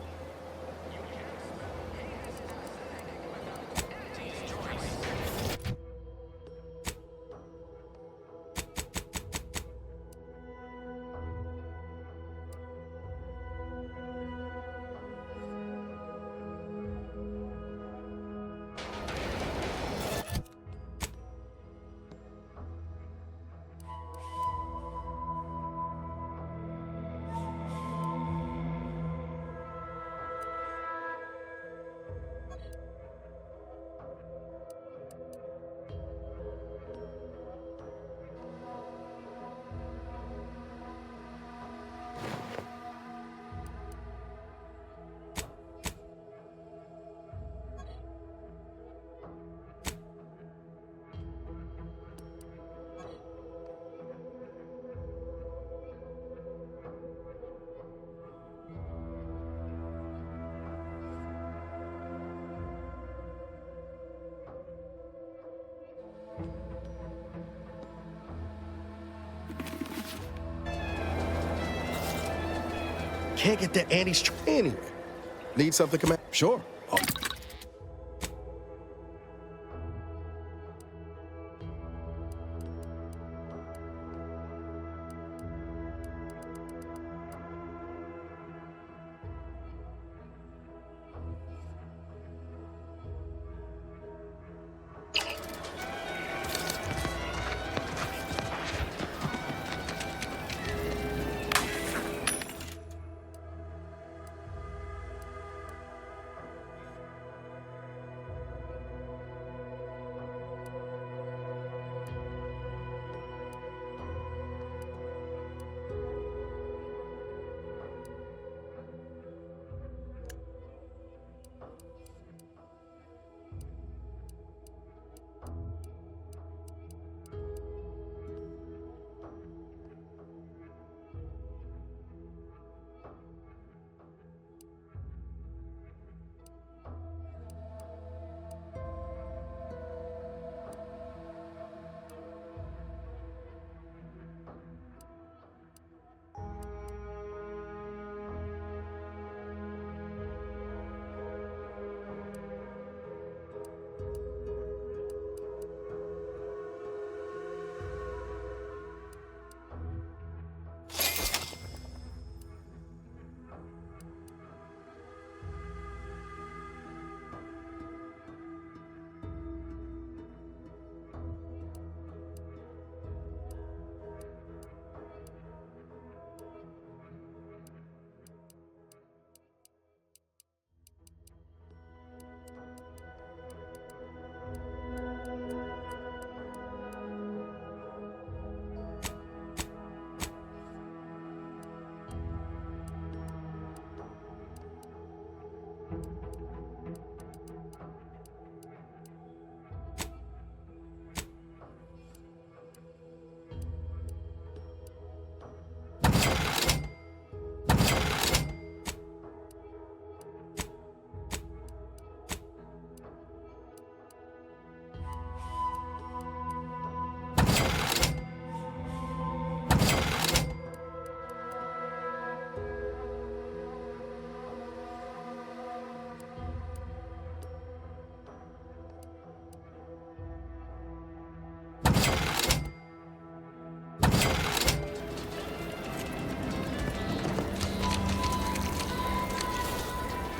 Can't get that Andy's Choice. Anyway, need something, Commander? Sure. Oh.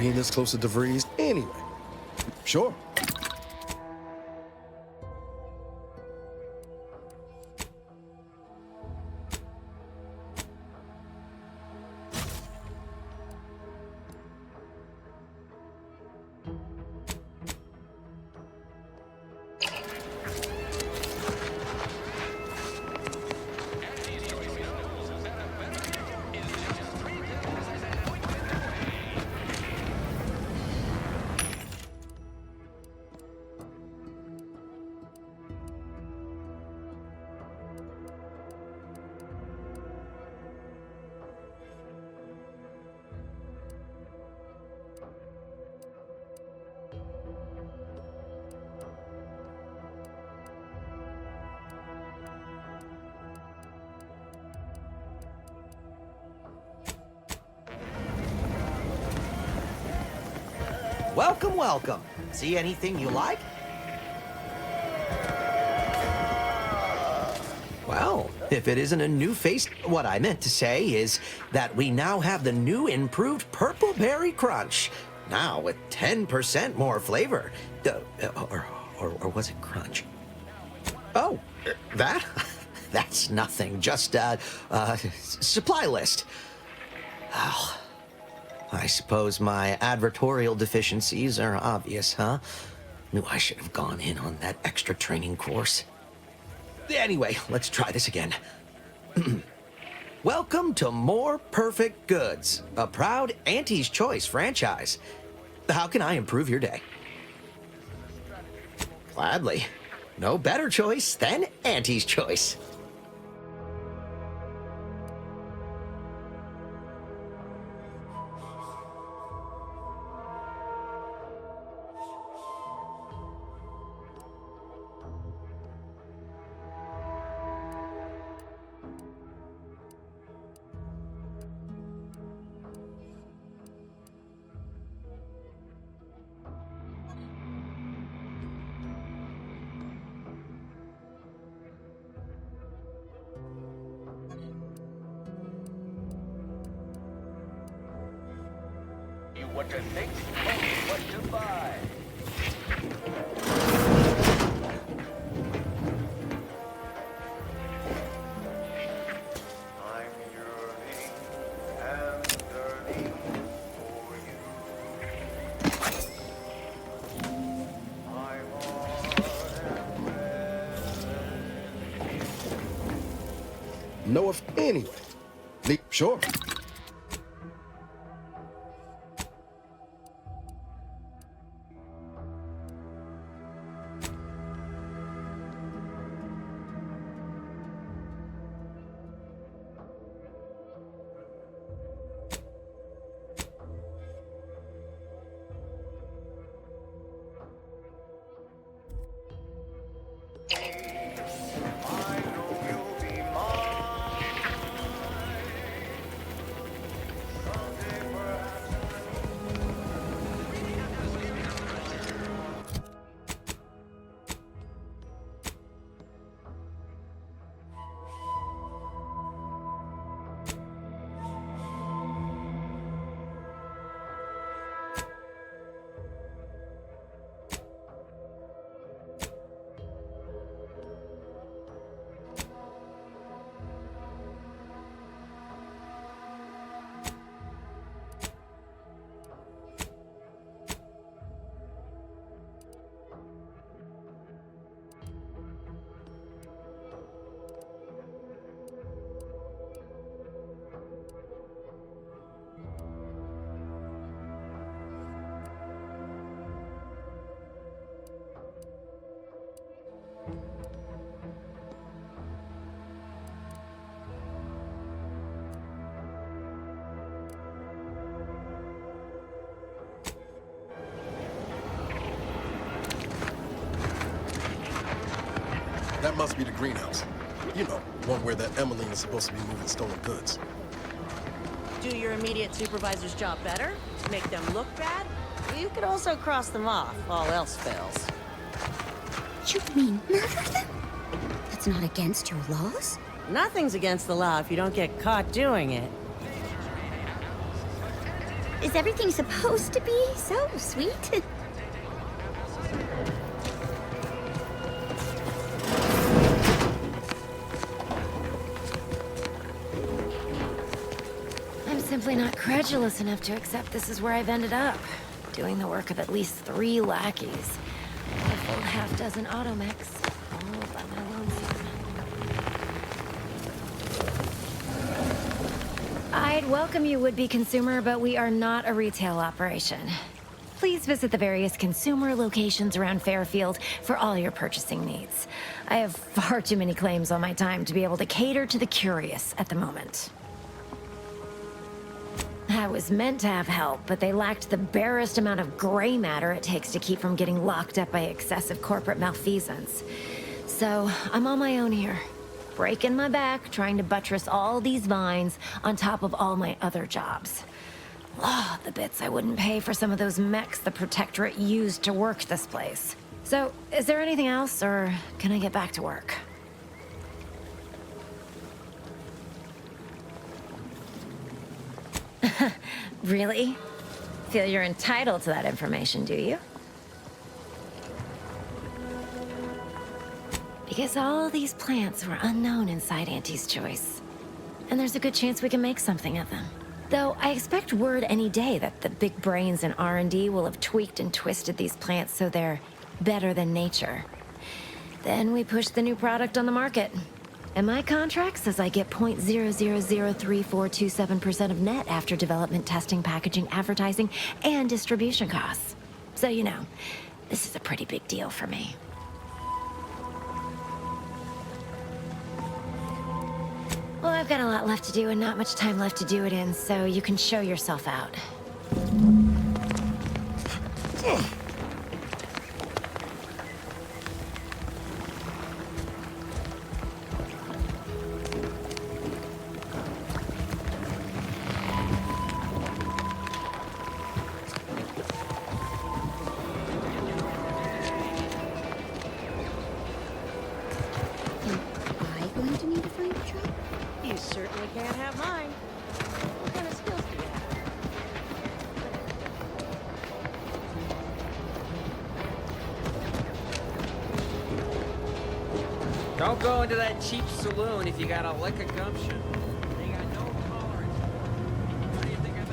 being this close to DeVries anyway. Sure. Welcome, welcome. See anything you like? Well, if it isn't a new face, what I meant to say is that we now have the new improved Purple Berry Crunch. Now with 10% more flavor. Or was it crunch? Oh, that? That's nothing, just a supply list. Oh, I suppose my advertorial deficiencies are obvious, huh? Knew I should have gone in on that extra training course. Anyway, let's try this again. Welcome to More Perfect Goods, a proud Auntie's Choice franchise. How can I improve your day? Gladly. No better choice than Auntie's Choice. What to think, what to buy. I'm yearning and yearning for you. My heart and Know if anyway. Sure. That must be the greenhouse. You know, one where that Emmeline is supposed to be moving stolen goods. Do your immediate supervisor's job better? Make them look bad? You could also cross them off, all else fails. You mean murder them? That's not against your laws? Nothing's against the law if you don't get caught doing it. Is everything supposed to be so sweet? I'm simply not credulous enough to accept this is where I've ended up. Doing the work of at least 3 lackeys. A full half-dozen automechs, all by my lonesome. I'd welcome you, would-be consumer, but we are not a retail operation. Please visit the various consumer locations around Fairfield for all your purchasing needs. I have far too many claims on my time to be able to cater to the curious at the moment. I was meant to have help, but they lacked the barest amount of gray matter it takes to keep from getting locked up by excessive corporate malfeasance. So, I'm on my own here. Breaking my back, trying to buttress all these vines on top of all my other jobs. Oh, the bits I wouldn't pay for some of those mechs the Protectorate used to work this place. So, is there anything else, or can I get back to work? Really? Feel you're entitled to that information, do you? Because all these plants were unknown inside Auntie's Choice. And there's a good chance we can make something of them. Though I expect word any day that the big brains in R&D will have tweaked and twisted these plants so they're better than nature. Then we push the new product on the market. And my contract says I get 0.003427% of net after development, testing, packaging, advertising, and distribution costs. So, you know, this is a pretty big deal for me. Well, I've got a lot left to do and not much time left to do it in, so you can show yourself out. You certainly can't have mine. What kind of skills do you have? Don't go into that cheap saloon if you got a lick of gumption. They got no tolerance. What do you think I'm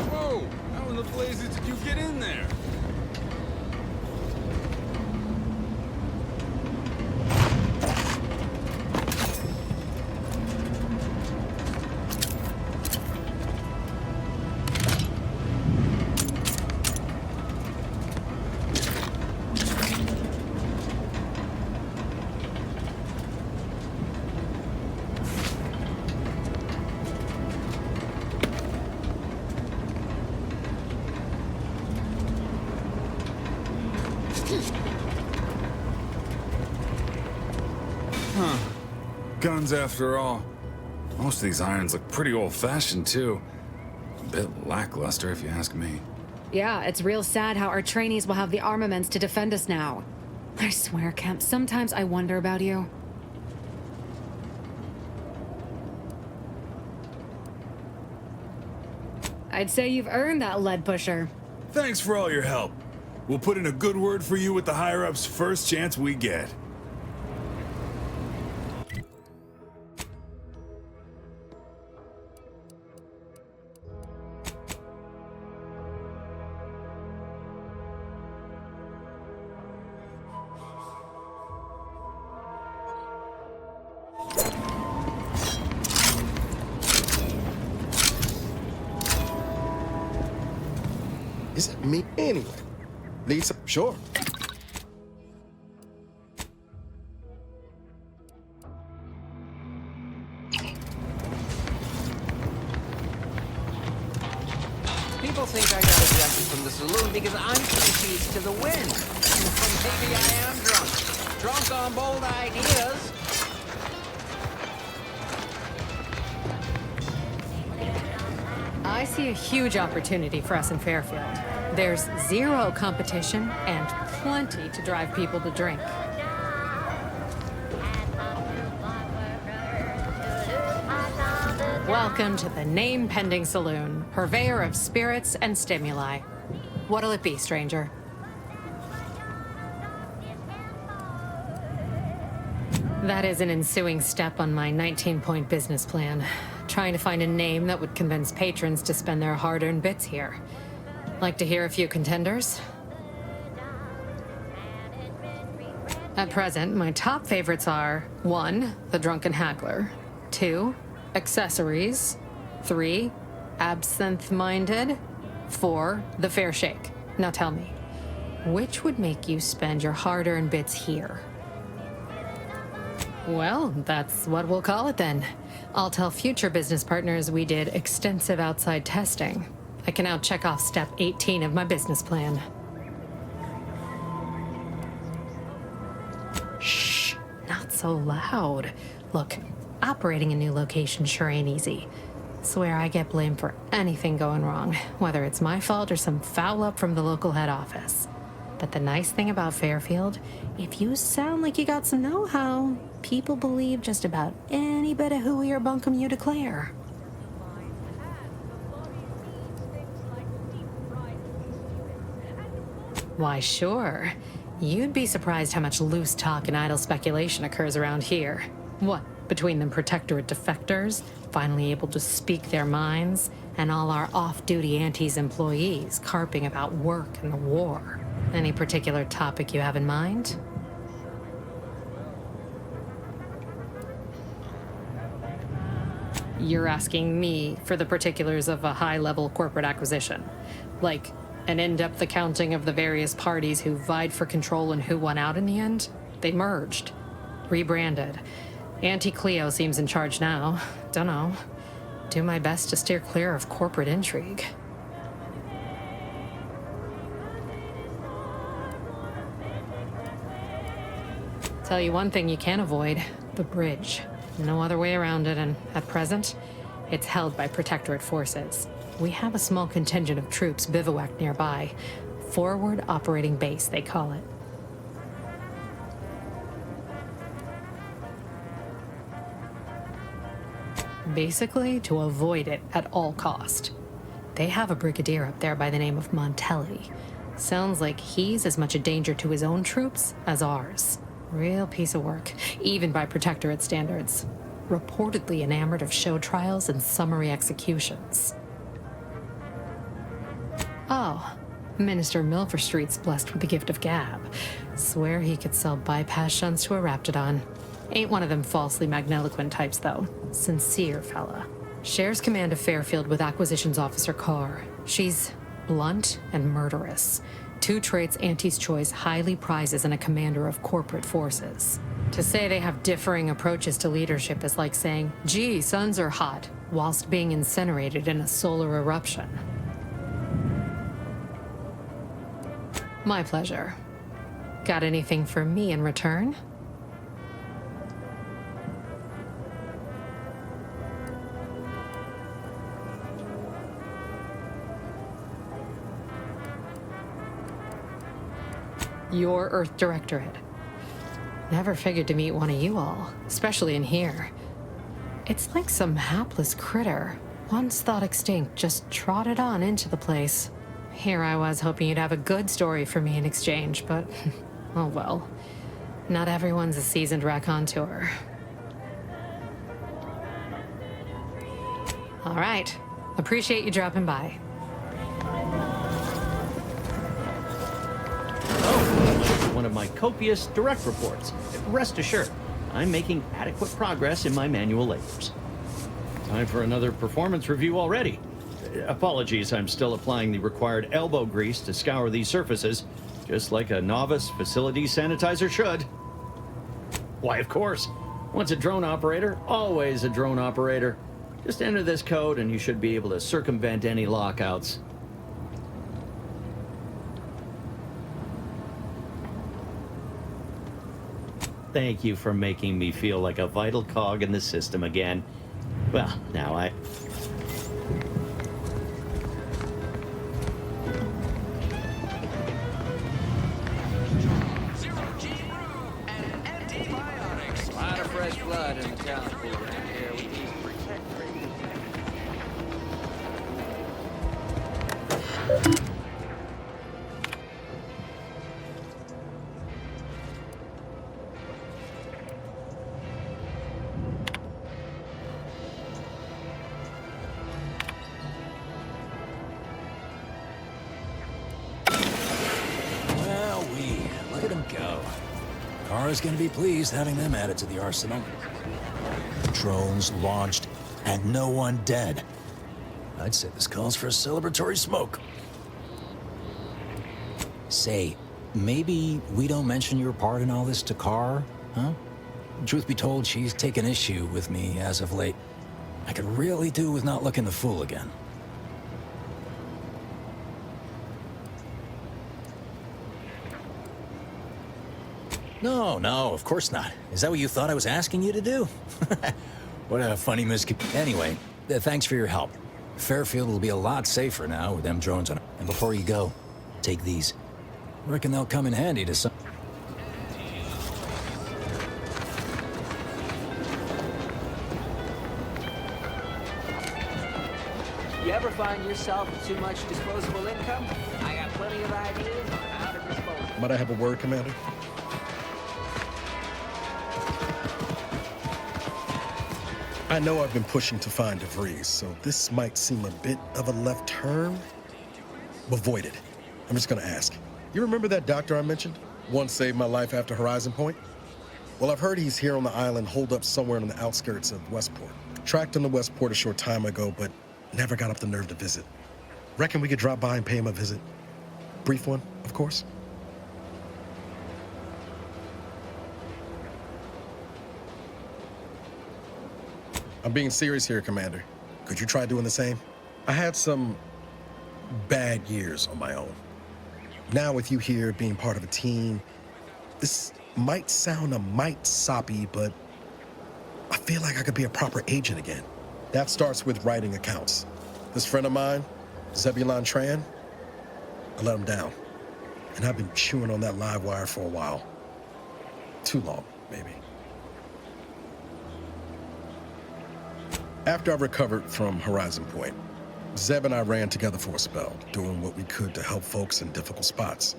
Whoa! How in the blazes did you get in there? Huh. Guns after all. Most of these irons look pretty old-fashioned, too. A bit lackluster, if you ask me. Yeah, it's real sad how our trainees will have the armaments to defend us now. I swear, Kemp, sometimes I wonder about you. I'd say you've earned that lead pusher. Thanks for all your help. We'll put in a good word for you with the higher-ups first chance we get. Is it me anyway? Lisa, sure. People think I got ejected from the saloon because I'm 3 keys to the wind. Maybe I am drunk. Drunk on bold ideas. I see a huge opportunity for us in Fairfield. There's zero competition and plenty to drive people to drink. Welcome to the name-pending saloon, purveyor of spirits and stimuli. What'll it be, stranger? That is an ensuing step on my 19-point business plan. Trying to find a name that would convince patrons to spend their hard-earned bits here. Like to hear a few contenders? At present, my top favorites are 1. The Drunken Haggler, 2. Accessories, 3. Absinthe-Minded, 4. The Fair Shake. Now tell me, which would make you spend your hard-earned bits here? Well, that's what we'll call it then. I'll tell future business partners we did extensive outside testing. I can now check off step 18 of my business plan. Shh, not so loud. Look, operating a new location sure ain't easy. Swear I get blamed for anything going wrong, whether it's my fault or some foul up from the local head office. But the nice thing about Fairfield, if you sound like you got some know-how, people believe just about any bit of hooey or bunkum you declare. Why, sure. You'd be surprised how much loose talk and idle speculation occurs around here. What, between the Protectorate defectors, finally able to speak their minds, and all our off-duty Antes employees carping about work and the war. Any particular topic you have in mind? You're asking me for the particulars of a high-level corporate acquisition. Like an in-depth accounting of the various parties who vied for control and who won out in the end? They merged. Rebranded. Auntie Cleo seems in charge now. Dunno. Do my best to steer clear of corporate intrigue. Tell you one thing you can't avoid, the bridge. No other way around it, and at present, it's held by Protectorate forces. We have a small contingent of troops bivouacked nearby. Forward Operating Base, they call it. Basically, to avoid it at all cost. They have a brigadier up there by the name of Montelli. Sounds like he's as much a danger to his own troops as ours. Real piece of work, even by Protectorate standards. Reportedly enamored of show trials and summary executions. Oh, Minister Milverstreet's blessed with the gift of gab. Swear he could sell bypass shunts to a Raptidon. Ain't one of them falsely magniloquent types, though. Sincere fella. Shares command of Fairfield with Acquisitions Officer Carr. She's blunt and murderous. Two traits Auntie's Choice highly prizes in a commander of corporate forces. To say they have differing approaches to leadership is like saying, gee, suns are hot, whilst being incinerated in a solar eruption. My pleasure. Got anything for me in return? Your Earth Directorate. Never figured to meet one of you all, especially in here. It's like some hapless critter, once thought extinct, just trotted on into the place. Here I was hoping you'd have a good story for me in exchange, but oh well. Not everyone's a seasoned raconteur. All right. Appreciate you dropping by. One of my copious direct reports. Rest assured, I'm making adequate progress in my manual labors. Time for another performance review already. Apologies, I'm still applying the required elbow grease to scour these surfaces, just like a novice facility sanitizer should. Why, of course. Once a drone operator, always a drone operator. Just enter this code and you should be able to circumvent any lockouts. Thank you for making me feel like a vital cog in the system again. Well, now I... A lot of fresh blood in the talent pool around here with these protectorates. Kara's gonna be pleased having them added to the arsenal. Drones launched, and no one dead. I'd say this calls for a celebratory smoke. Say, maybe we don't mention your part in all this to Kara, huh? Truth be told, she's taken issue with me as of late. I could really do with not looking the fool again. No, of course not. Is that what you thought I was asking you to do? What a funny Anyway, thanks for your help. Fairfield will be a lot safer now with them drones on it. And before you go, take these. Reckon they'll come in handy to some... You ever find yourself with too much disposable income? I got plenty of ideas on how to dispose. Might I have a word, Commander? I know I've been pushing to find DeVries, so this might seem a bit of a left turn. Avoid it. I'm just gonna ask. You remember that doctor I mentioned? One saved my life after Horizon Point? Well, I've heard he's here on the island, holed up somewhere on the outskirts of Westport. Tracked him to Westport a short time ago, but never got up the nerve to visit. Reckon we could drop by and pay him a visit? Brief one, of course. I'm being serious here, Commander. Could you try doing the same? I had some bad years on my own. Now with you here, being part of a team, this might sound a mite soppy, but I feel like I could be a proper agent again. That starts with writing accounts. This friend of mine, Zebulon Tran, I let him down. And I've been chewing on that live wire for a while. Too long, maybe. After I recovered from Horizon Point, Zeb and I ran together for a spell, doing what we could to help folks in difficult spots.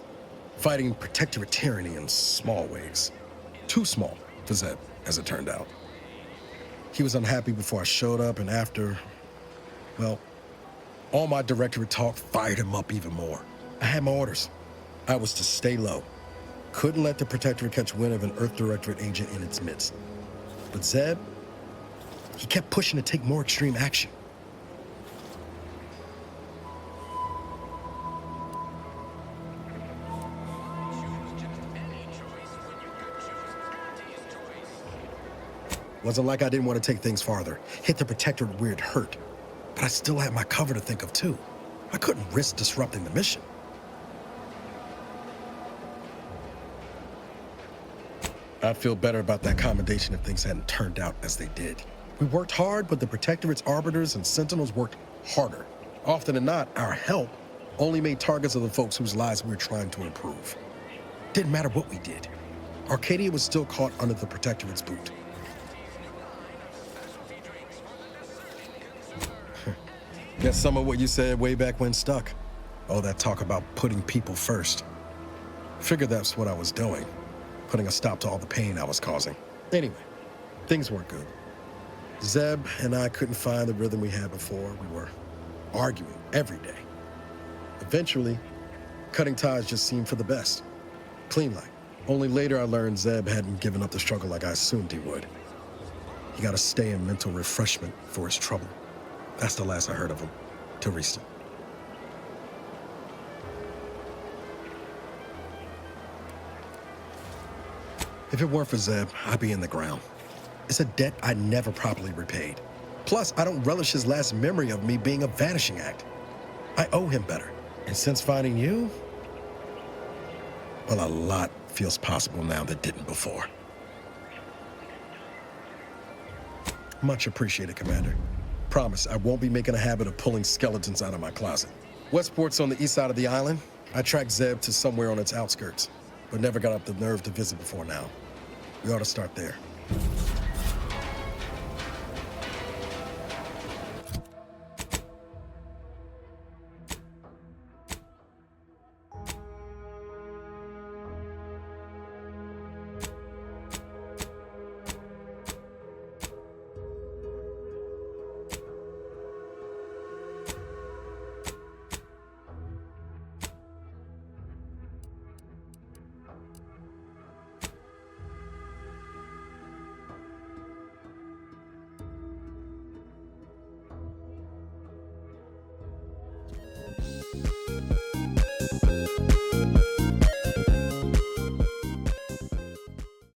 Fighting protectorate tyranny in small ways. Too small for Zeb, as it turned out. He was unhappy before I showed up, and after, well, all my directorate talk fired him up even more. I had my orders. I was to stay low. Couldn't let the protectorate catch wind of an Earth Directorate agent in its midst. But Zeb, he kept pushing to take more extreme action. Wasn't like I didn't want to take things farther, hit the protectorate where it hurt. But I still had my cover to think of too. I couldn't risk disrupting the mission. I'd feel better about that commendation if things hadn't turned out as they did. We worked hard, but the Protectorate's arbiters and sentinels worked harder. Often than not, our help only made targets of the folks whose lives we were trying to improve. Didn't matter what we did. Arcadia was still caught under the Protectorate's boot. Guess some of what you said way back when stuck. Oh, that talk about putting people first. Figured that's what I was doing, putting a stop to all the pain I was causing. Anyway, things weren't good. Zeb and I couldn't find the rhythm we had before. We were arguing every day. Eventually, cutting ties just seemed for the best. Clean like. Only later I learned Zeb hadn't given up the struggle like I assumed he would. He got to stay in mental refreshment for his trouble. That's the last I heard of him, till recent. If it weren't for Zeb, I'd be in the ground. It's a debt I never properly repaid. Plus, I don't relish his last memory of me being a vanishing act. I owe him better. And since finding you, well, a lot feels possible now that didn't before. Much appreciated, Commander. Promise, I won't be making a habit of pulling skeletons out of my closet. Westport's on the east side of the island. I tracked Zeb to somewhere on its outskirts, but never got up the nerve to visit before now. We ought to start there.